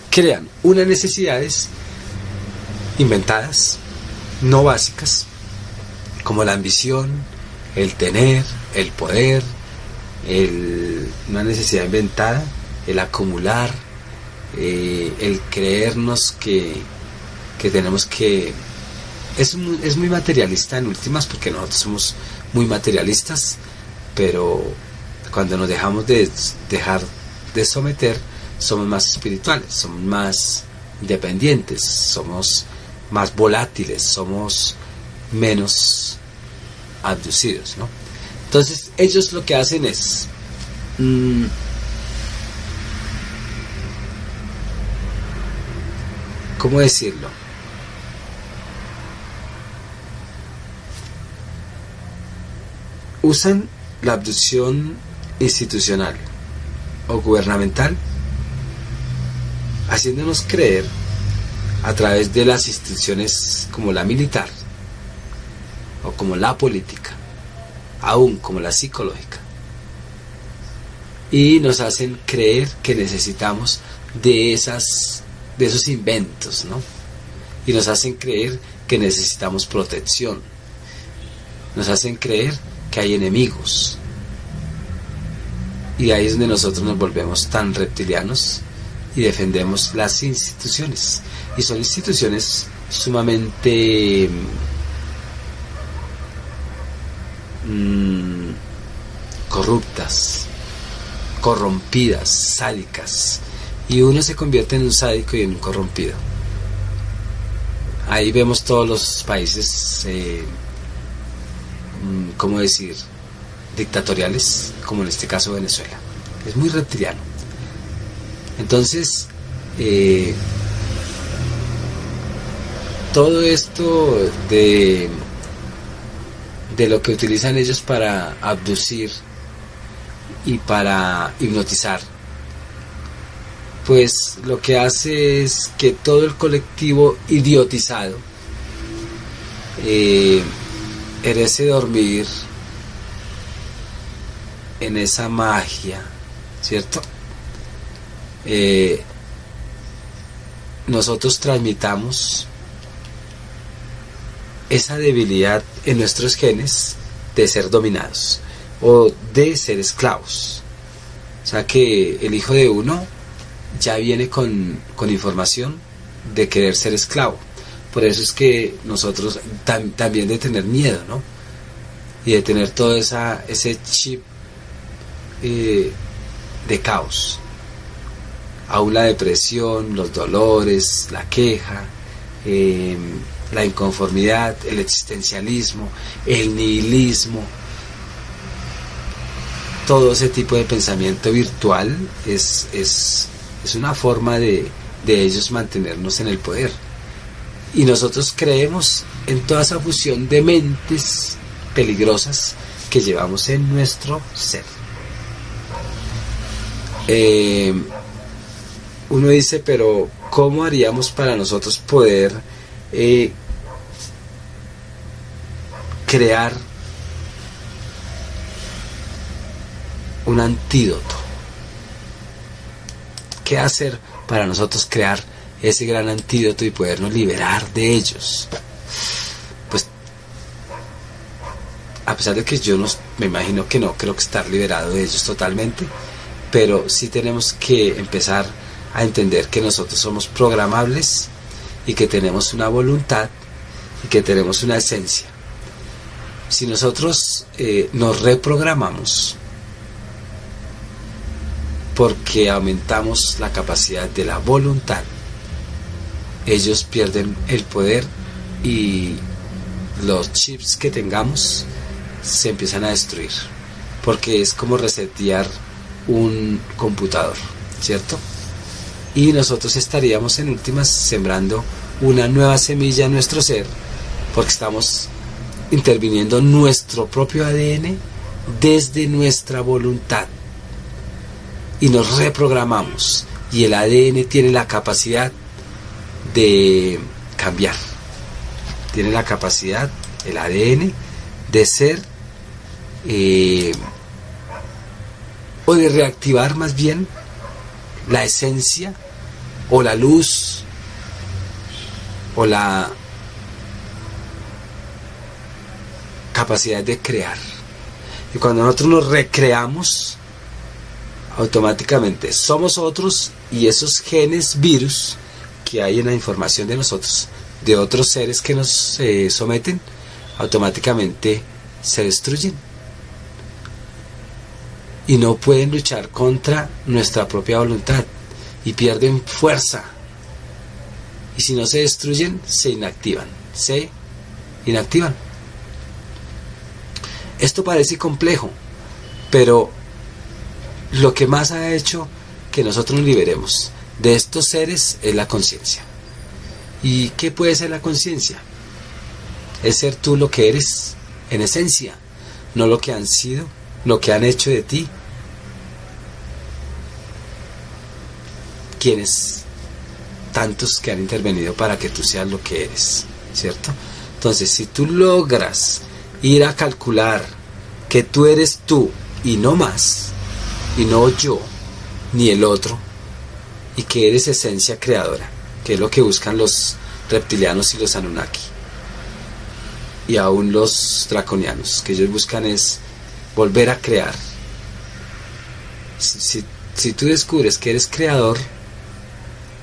crean unas necesidades inventadas, no básicas, como la ambición, el tener, el poder, una necesidad inventada, el acumular, el creernos que tenemos que... Es muy materialista en últimas, porque nosotros somos muy materialistas, pero cuando nos dejamos de someter, somos más espirituales, somos más independientes, somos más volátiles, somos menos abducidos, ¿no? Entonces ellos lo que hacen es ¿cómo decirlo? Usan la abducción institucional o gubernamental, haciéndonos creer a través de las instituciones como la militar o como la política, aún como la psicológica, y nos hacen creer que necesitamos de esos inventos, ¿no? Y nos hacen creer que necesitamos protección, nos hacen creer que hay enemigos, y ahí es donde nosotros nos volvemos tan reptilianos y defendemos las instituciones, y son instituciones sumamente corruptas, corrompidas, sádicas, y uno se convierte en un sádico y en un corrompido. Ahí vemos todos los países, ¿cómo decir?, dictatoriales, como en este caso Venezuela. Es muy reptiliano. Entonces, todo esto de lo que utilizan ellos para abducir y para hipnotizar, pues lo que hace es que todo el colectivo idiotizado merece dormir en esa magia, ¿cierto? Nosotros transmitamos esa debilidad en nuestros genes de ser dominados o de ser esclavos. O sea que el hijo de uno ya viene con información de querer ser esclavo. Por eso es que nosotros también de tener miedo, ¿no? Y de tener todo ese chip de caos. Aún la depresión, los dolores, la queja, la inconformidad, el existencialismo, el nihilismo, todo ese tipo de pensamiento virtual es una forma de ellos mantenernos en el poder. Y nosotros creemos en toda esa fusión de mentes peligrosas que llevamos en nuestro ser. Uno dice, pero ¿cómo haríamos para nosotros poder crear un antídoto? ¿Qué hacer para nosotros crear ese gran antídoto y podernos liberar de ellos? Pues, a pesar de que yo me imagino que no creo que estar liberado de ellos totalmente, pero sí tenemos que empezar a entender que nosotros somos programables y que tenemos una voluntad y que tenemos una esencia. Si nosotros nos reprogramamos porque aumentamos la capacidad de la voluntad, ellos pierden el poder y los chips que tengamos se empiezan a destruir, porque es como resetear un computador, ¿cierto? Y nosotros estaríamos en últimas sembrando una nueva semilla en nuestro ser, porque estamos interviniendo nuestro propio ADN desde nuestra voluntad y nos reprogramamos, y el ADN tiene la capacidad de cambiar, tiene la capacidad, el ADN, de ser o de reactivar más bien la esencia o la luz o la capacidad de crear. Y cuando nosotros nos recreamos, automáticamente somos otros, y esos genes virus que hay en la información de nosotros, de otros seres que nos someten, automáticamente se destruyen y no pueden luchar contra nuestra propia voluntad y pierden fuerza, y si no se destruyen, se inactivan. Esto parece complejo, pero lo que más ha hecho que nosotros nos liberemos de estos seres es la conciencia. ¿Y qué puede ser la conciencia? Es ser tú lo que eres en esencia, no lo que han sido, lo que han hecho de ti. Quienes tantos que han intervenido para que tú seas lo que eres, ¿cierto? Entonces, si tú logras ir a calcular que tú eres tú y no más, y no yo ni el otro, y que eres esencia creadora, que es lo que buscan los reptilianos y los Anunnaki, y aún los draconianos, que ellos buscan es volver a crear. Si tú descubres que eres creador,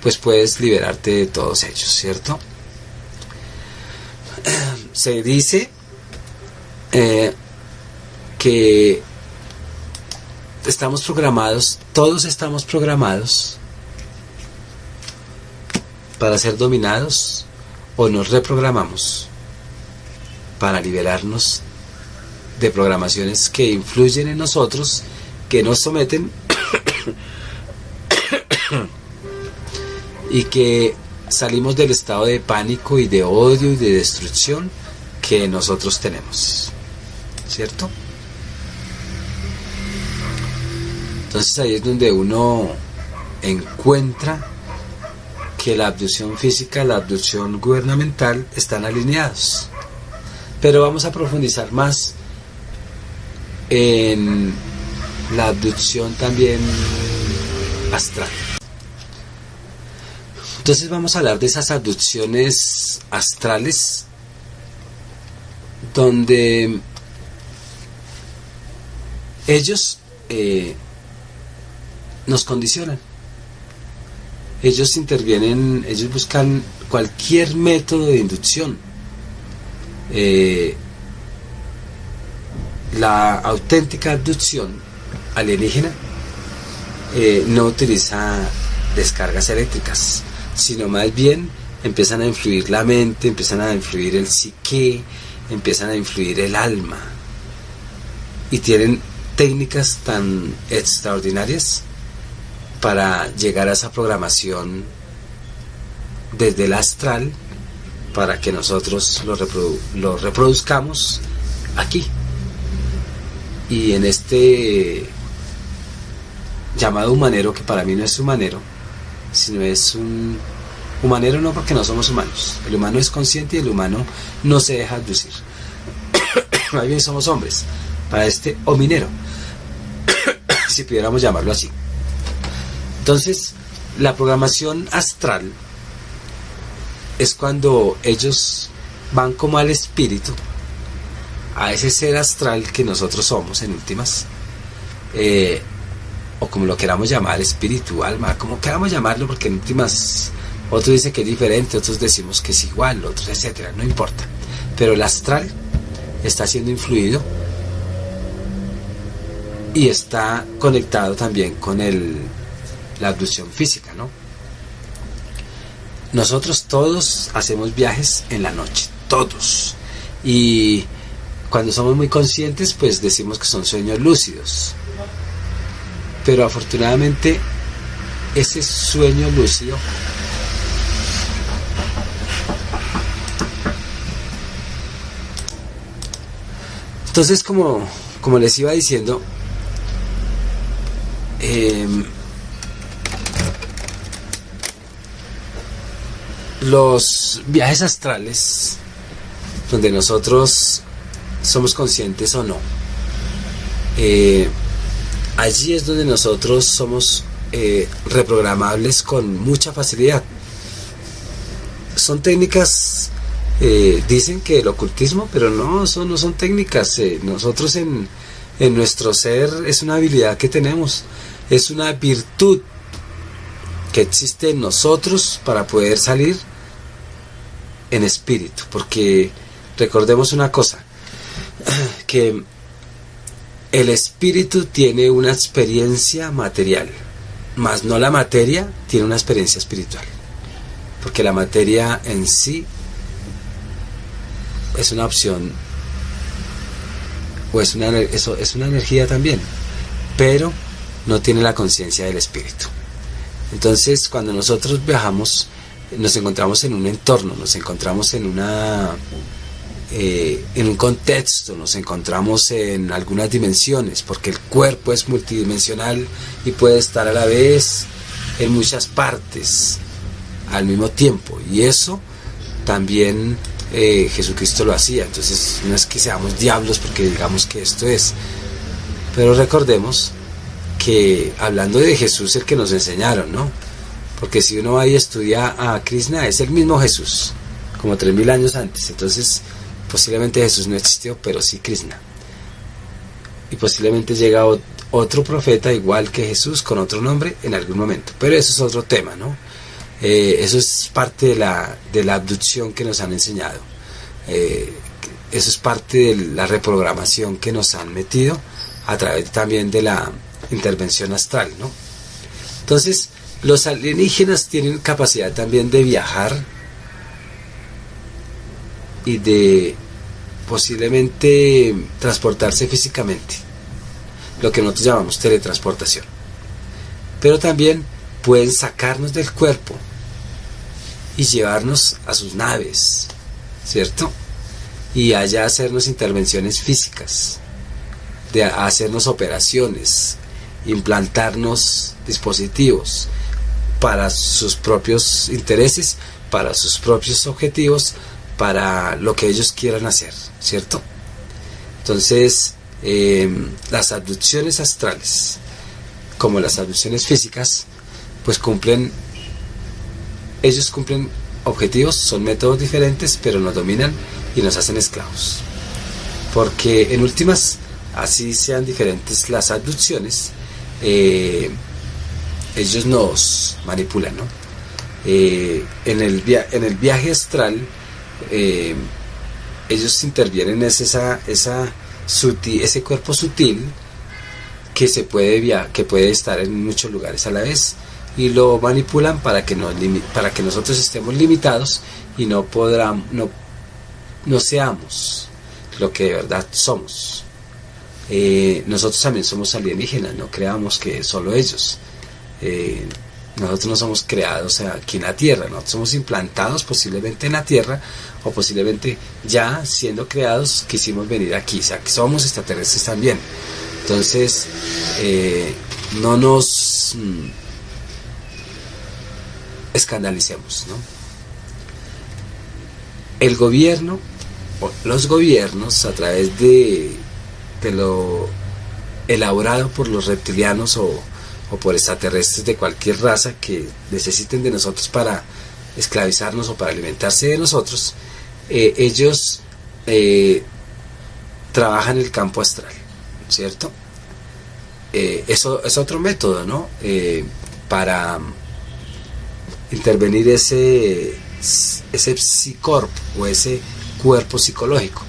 pues puedes liberarte de todos ellos, ¿cierto? Se dice que estamos programados, todos estamos programados para ser dominados, o nos reprogramamos para liberarnos de programaciones que influyen en nosotros, que nos someten y que salimos del estado de pánico y de odio y de destrucción que nosotros tenemos, ¿cierto? Entonces ahí es donde uno encuentra que la abducción física, la abducción gubernamental están alineados. Pero vamos a profundizar más en la abducción también astral. Entonces vamos a hablar de esas abducciones astrales donde ellos nos condicionan. Ellos intervienen, ellos buscan cualquier método de inducción. La auténtica abducción alienígena no utiliza descargas eléctricas, sino más bien empiezan a influir la mente, empiezan a influir el psique, empiezan a influir el alma, y tienen técnicas tan extraordinarias para llegar a esa programación desde el astral, para que nosotros lo reproduzcamos aquí. Y en este llamado humanero, que para mí no es humanero, sino es un humanero, no, porque no somos humanos. El humano es consciente y el humano no se deja abducir. Más bien somos hombres para este hominero, si pudiéramos llamarlo así. Entonces, la programación astral es cuando ellos van como al espíritu, a ese ser astral que nosotros somos en últimas, o como lo queramos llamar, espíritu, alma, como queramos llamarlo, porque en últimas otros dicen que es diferente, otros decimos que es igual, otros etcétera, no importa. Pero el astral está siendo influido y está conectado también con la abducción física, ¿no? Nosotros todos hacemos viajes en la noche, todos, y cuando somos muy conscientes, pues decimos que son sueños lúcidos. pero afortunadamente ese sueño lúcido entonces, como les iba diciendo, los viajes astrales, donde nosotros somos conscientes o no, allí es donde nosotros somos reprogramables con mucha facilidad. Son técnicas, dicen que el ocultismo, pero no son técnicas. Nosotros en nuestro ser es una habilidad que tenemos, es una virtud que existe en nosotros para poder salir en espíritu, porque recordemos una cosa, que el espíritu tiene una experiencia material, mas no la materia tiene una experiencia espiritual, porque la materia en sí es una opción, o es una energía también, pero no tiene la conciencia del espíritu. Entonces, cuando nosotros viajamos, nos encontramos en un entorno, nos encontramos en un contexto, nos encontramos en algunas dimensiones, porque el cuerpo es multidimensional y puede estar a la vez en muchas partes al mismo tiempo, y eso también Jesucristo lo hacía. Entonces no es que seamos diablos porque digamos que esto es, pero recordemos que hablando de Jesús, el que nos enseñaron, ¿no? Porque si uno va y estudia a Krishna, es el mismo Jesús, como 3000 años antes. Entonces posiblemente Jesús no existió, pero sí Krishna, y posiblemente llega otro profeta igual que Jesús con otro nombre en algún momento, pero eso es otro tema, ¿no? Eso es parte de la abducción que nos han enseñado, eso es parte de la reprogramación que nos han metido a través también de la intervención astral, ¿no? Entonces los alienígenas tienen capacidad también de viajar y de posiblemente transportarse físicamente, lo que nosotros llamamos teletransportación, pero también pueden sacarnos del cuerpo y llevarnos a sus naves, ¿cierto? Y allá hacernos intervenciones físicas, de hacernos operaciones, implantarnos dispositivos para sus propios intereses, para sus propios objetivos, para lo que ellos quieran hacer, ¿cierto? Entonces, las abducciones astrales, como las abducciones físicas, pues ellos cumplen objetivos, son métodos diferentes, pero nos dominan y nos hacen esclavos. Porque en últimas, así sean diferentes las abducciones, ellos nos manipulan, ¿no? En el viaje astral, ellos intervienen, es ese cuerpo sutil que puede estar en muchos lugares a la vez, y lo manipulan para que nosotros estemos limitados y no seamos lo que de verdad somos. Nosotros también somos alienígenas, no creamos que solo ellos. Nosotros no somos creados aquí en la Tierra, nosotros somos implantados posiblemente en la Tierra, o posiblemente ya siendo creados quisimos venir aquí, o sea que somos extraterrestres también. Entonces no nos escandalicemos, ¿no? El gobierno, o los gobiernos, a través de lo elaborado por los reptilianos o por extraterrestres de cualquier raza que necesiten de nosotros para esclavizarnos o para alimentarse de nosotros, ellos trabajan el campo astral, ¿cierto? Eso es otro método, ¿no? Para intervenir ese psicorpo, o ese cuerpo psicológico,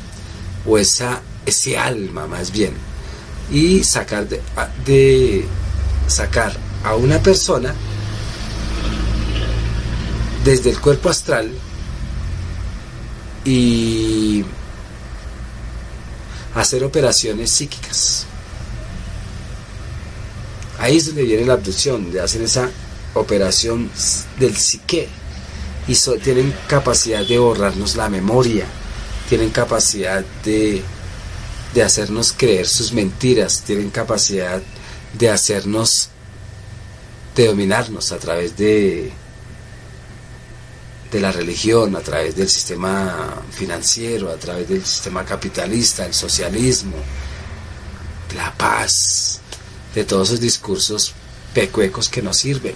o ese alma más bien, y sacar a una persona desde el cuerpo astral y hacer operaciones psíquicas Ahí es donde viene la abducción, de hacer esa operación del psique. Y tienen capacidad de borrarnos la memoria, tienen capacidad de hacernos creer sus mentiras, tienen capacidad de hacernos, de dominarnos a través de la religión, a través del sistema financiero, a través del sistema capitalista, el socialismo, la paz, de todos esos discursos pecuecos que nos sirven,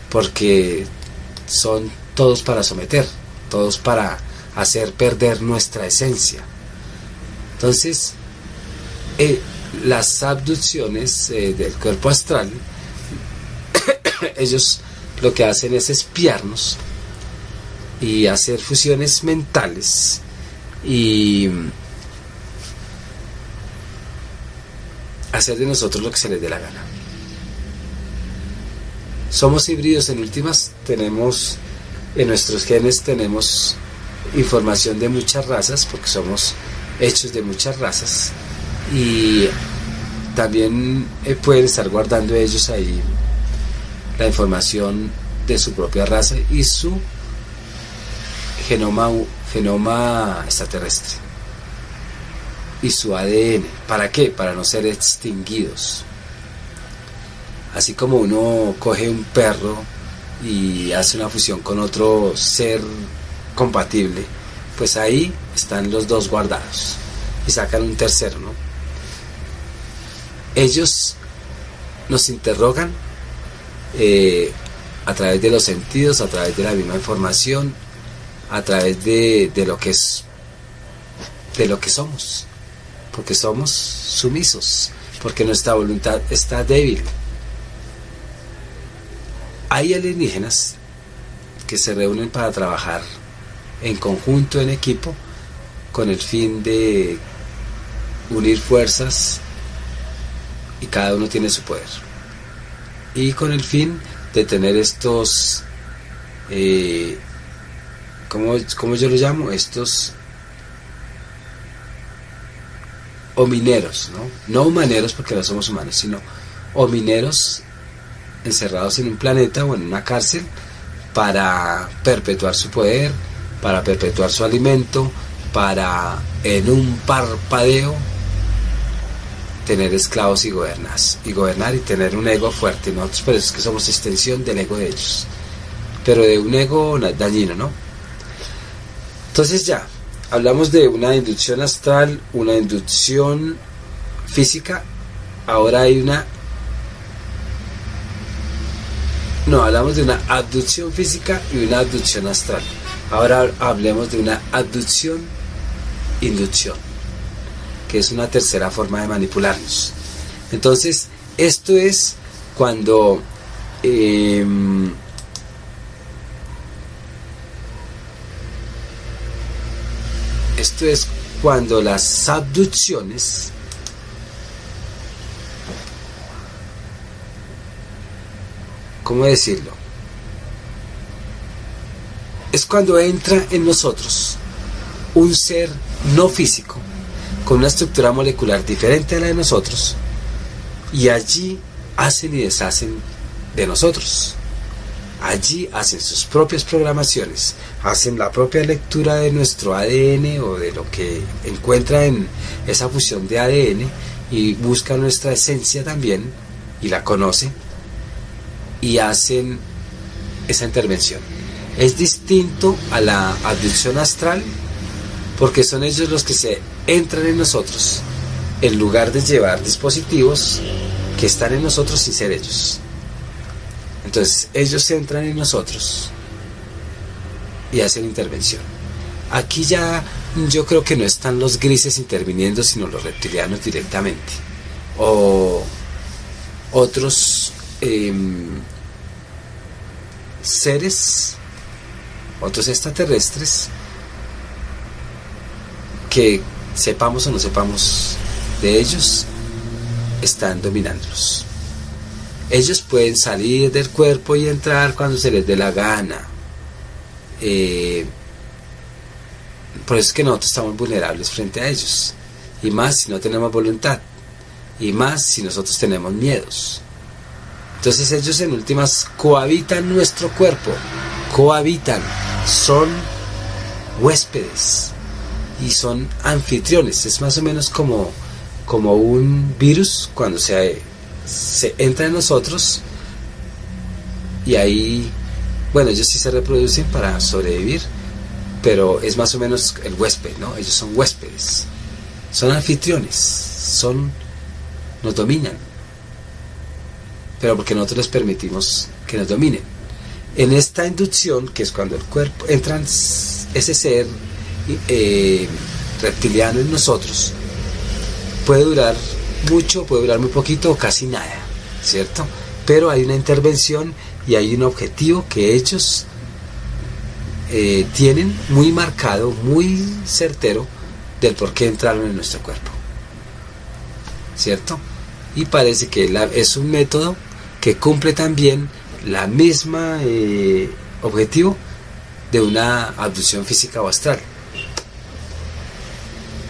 porque son todos para someter, todos para hacer perder nuestra esencia. Entonces, las abducciones del cuerpo astral, ellos lo que hacen es espiarnos y hacer fusiones mentales y hacer de nosotros lo que se les dé la gana. Somos híbridos, en últimas, tenemos en nuestros genes tenemos información de muchas razas, porque somos hechos de muchas razas, y también pueden estar guardando ellos ahí la información de su propia raza y su genoma extraterrestre y su ADN. ¿Para qué? Para no ser extinguidos. Así como uno coge un perro y hace una fusión con otro ser compatible, pues ahí están los dos guardados y sacan un tercero, ¿no? Ellos nos interrogan a través de los sentidos, a través de la misma información, a través de lo que es, de lo que somos, porque somos sumisos, porque nuestra voluntad está débil. Hay alienígenas que se reúnen para trabajar en conjunto, en equipo, con el fin de unir fuerzas, y cada uno tiene su poder, y con el fin de tener estos ¿cómo yo lo llamo? Estos homineros, no humaneros, porque no somos humanos, sino homineros encerrados en un planeta o en una cárcel para perpetuar su poder, para perpetuar su alimento, para en un parpadeo tener esclavos y gobernar y tener un ego fuerte. Nosotros por eso es que somos extensión del ego de ellos, pero de un ego dañino, ¿no? Entonces ya hablamos de una inducción astral, una inducción física. Ahora hay hablamos de una abducción física y una abducción astral. Ahora hablemos de una abducción-inducción, que es una tercera forma de manipularnos. Entonces, esto es cuando las abducciones ¿cómo decirlo? Es cuando entra en nosotros un ser no físico, con una estructura molecular diferente a la de nosotros, y allí hacen y deshacen de nosotros. Allí hacen sus propias programaciones, hacen la propia lectura de nuestro ADN o de lo que encuentra en esa fusión de ADN, y buscan nuestra esencia también y la conocen y hacen esa intervención. Es distinto a la abducción astral, porque son ellos los que se entran en nosotros en lugar de llevar dispositivos que están en nosotros sin ser ellos. Entonces ellos entran en nosotros y hacen intervención. Aquí ya yo creo que no están los grises interviniendo, sino los reptilianos directamente, o otros seres, otros extraterrestres, que sepamos o no sepamos de ellos, están dominándolos. Ellos pueden salir del cuerpo y entrar cuando se les dé la gana. Por eso es que nosotros estamos vulnerables frente a ellos, y más si no tenemos voluntad, y más si nosotros tenemos miedos. Entonces ellos en últimas cohabitan nuestro cuerpo, cohabitan, son huéspedes y son anfitriones. Es más o menos como un virus cuando se entra en nosotros, y ahí, bueno, ellos sí se reproducen para sobrevivir, pero es más o menos el huésped, ¿no? Ellos son huéspedes, son anfitriones, nos dominan, pero porque nosotros les permitimos que nos dominen. En esta inducción, que es cuando el cuerpo entra ese ser reptiliano en nosotros, puede durar mucho, puede durar muy poquito o casi nada, ¿cierto? Pero hay una intervención y hay un objetivo que ellos tienen muy marcado, muy certero, del por qué entraron en nuestro cuerpo, ¿cierto? Y parece que es un método que cumple también la misma objetivo de una abducción física o astral.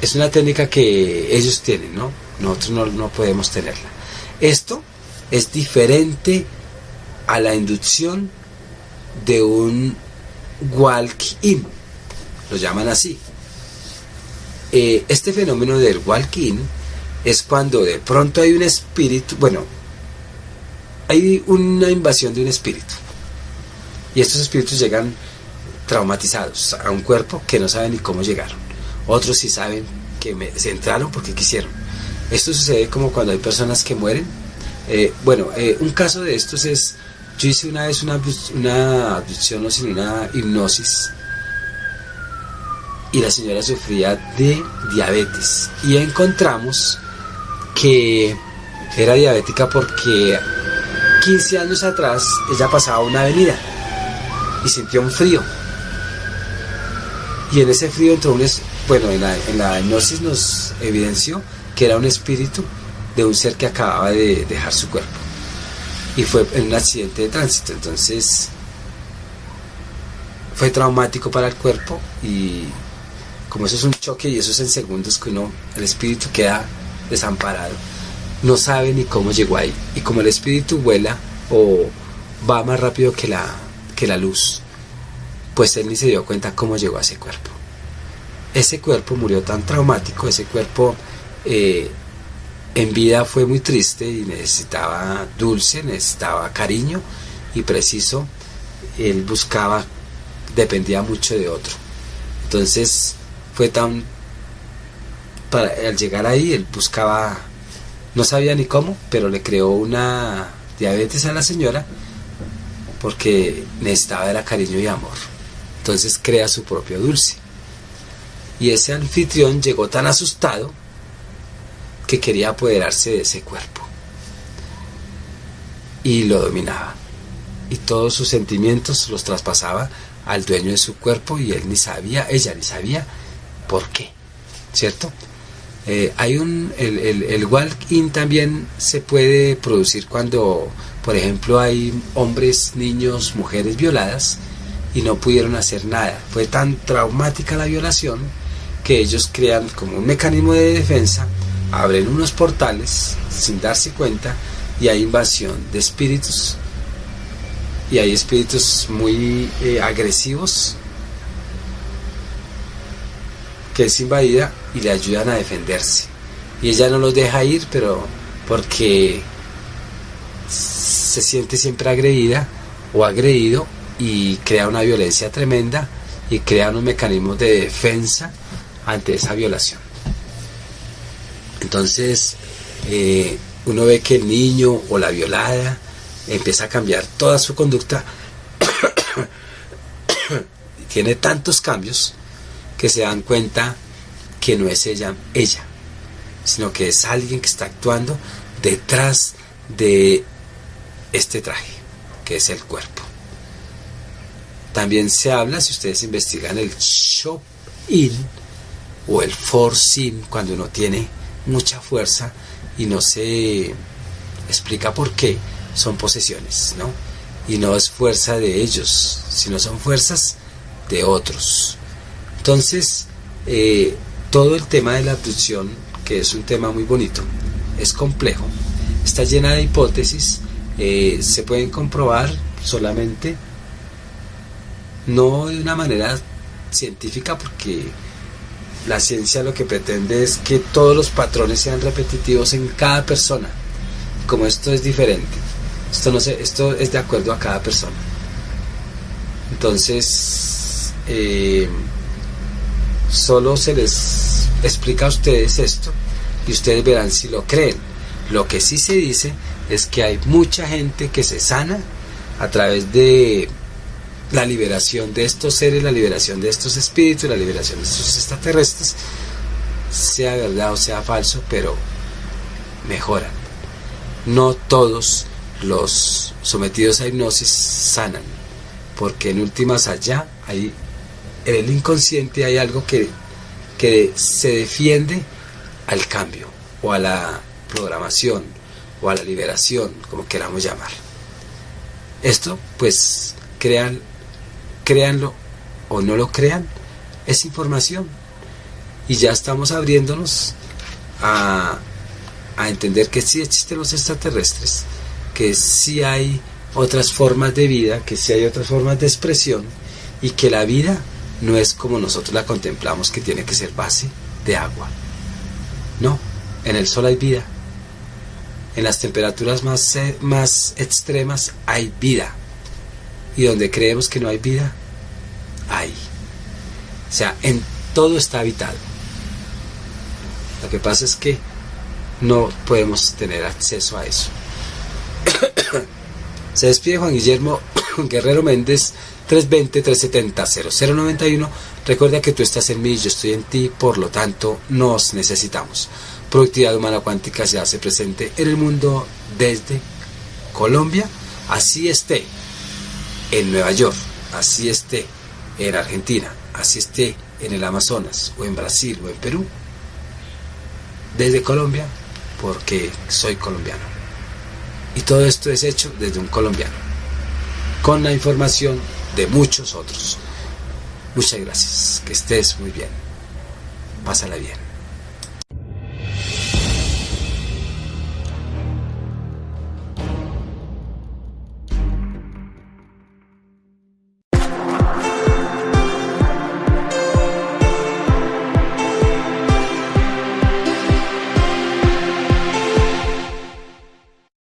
Es una técnica que ellos tienen, ¿no? Nosotros no podemos tenerla. Esto es diferente a la inducción de un walk-in, lo llaman así. Este fenómeno del walk-in es cuando de pronto hay un espíritu, bueno, hay una invasión de un espíritu, y estos espíritus llegan traumatizados a un cuerpo que no saben ni cómo llegaron. Otros sí saben que se entraron porque quisieron. Esto sucede como cuando hay personas que mueren. Un caso de estos es, yo hice una vez una abducción, o sin una hipnosis, y la señora sufría de diabetes, y encontramos que era diabética porque 15 años atrás ella pasaba una avenida y sintió un frío, y en ese frío entró en la hipnosis nos evidenció que era un espíritu de un ser que acababa de dejar su cuerpo, y fue en un accidente de tránsito. Entonces fue traumático para el cuerpo, y como eso es un choque y eso es en segundos que el espíritu queda desamparado, no sabe ni cómo llegó ahí, y como el espíritu vuela o va más rápido que la luz, pues él ni se dio cuenta cómo llegó a ese cuerpo. Ese cuerpo murió tan traumático, ese cuerpo en vida fue muy triste y necesitaba dulce, necesitaba cariño y preciso. Él dependía mucho de otro. Entonces al llegar ahí, él buscaba, no sabía ni cómo, pero le creó una diabetes a la señora porque necesitaba era cariño y amor. Entonces crea su propio dulce. Y ese anfitrión llegó tan asustado que quería apoderarse de ese cuerpo y lo dominaba, y todos sus sentimientos los traspasaba al dueño de su cuerpo, y ella ni sabía por qué, ¿cierto? El walk-in también se puede producir cuando, por ejemplo, hay hombres, niños, mujeres violadas y no pudieron hacer nada. Fue tan traumática la violación que ellos crean como un mecanismo de defensa, abren unos portales sin darse cuenta, y hay invasión de espíritus, y hay espíritus muy agresivos que es invadida y le ayudan a defenderse, y ella no los deja ir, pero porque se siente siempre agredida o agredido, y crea una violencia tremenda y crea unos mecanismos de defensa ante esa violación. Entonces uno ve que el niño o la violada empieza a cambiar toda su conducta tiene tantos cambios que se dan cuenta que no es ella, sino que es alguien que está actuando detrás de este traje, que es el cuerpo. También se habla, si ustedes investigan, el shock-in o el force-in, cuando uno tiene mucha fuerza y no se explica por qué, son posesiones, ¿no? Y no es fuerza de ellos, sino son fuerzas de otros. Entonces, todo el tema de la abducción, que es un tema muy bonito, es complejo, está llena de hipótesis, se pueden comprobar solamente, no de una manera científica, porque la ciencia lo que pretende es que todos los patrones sean repetitivos en cada persona. Como esto es diferente, esto es de acuerdo a cada persona. Entonces solo se les explica a ustedes esto y ustedes verán si lo creen. Lo que sí se dice es que hay mucha gente que se sana a través de la liberación de estos seres, la liberación de estos espíritus, la liberación de estos extraterrestres, sea verdad o sea falso, pero mejoran. No todos los sometidos a hipnosis sanan, porque en últimas allá hay, en el inconsciente hay algo que se defiende al cambio o a la programación o a la liberación, como queramos llamar. Esto pues créanlo o no lo crean, es información, y ya estamos abriéndonos a entender que sí existen los extraterrestres, que sí hay otras formas de vida, que sí hay otras formas de expresión, y que la vida no es como nosotros la contemplamos, que tiene que ser base de agua. No, en el sol hay vida, en las temperaturas más extremas hay vida, y donde creemos que no hay vida, hay. O sea, en todo está habitado. Lo que pasa es que no podemos tener acceso a eso. Se despide Juan Guillermo Guerrero Méndez, 320-370-0091. Recuerda que tú estás en mí y yo estoy en ti, por lo tanto nos necesitamos. Productividad Humana Cuántica se hace presente en el mundo desde Colombia, así esté en Nueva York, así esté en Argentina, así esté en el Amazonas, o en Brasil, o en Perú. Desde Colombia, porque soy colombiano. Y todo esto es hecho desde un colombiano, con la información de muchos otros. Muchas gracias, que estés muy bien, pásala bien.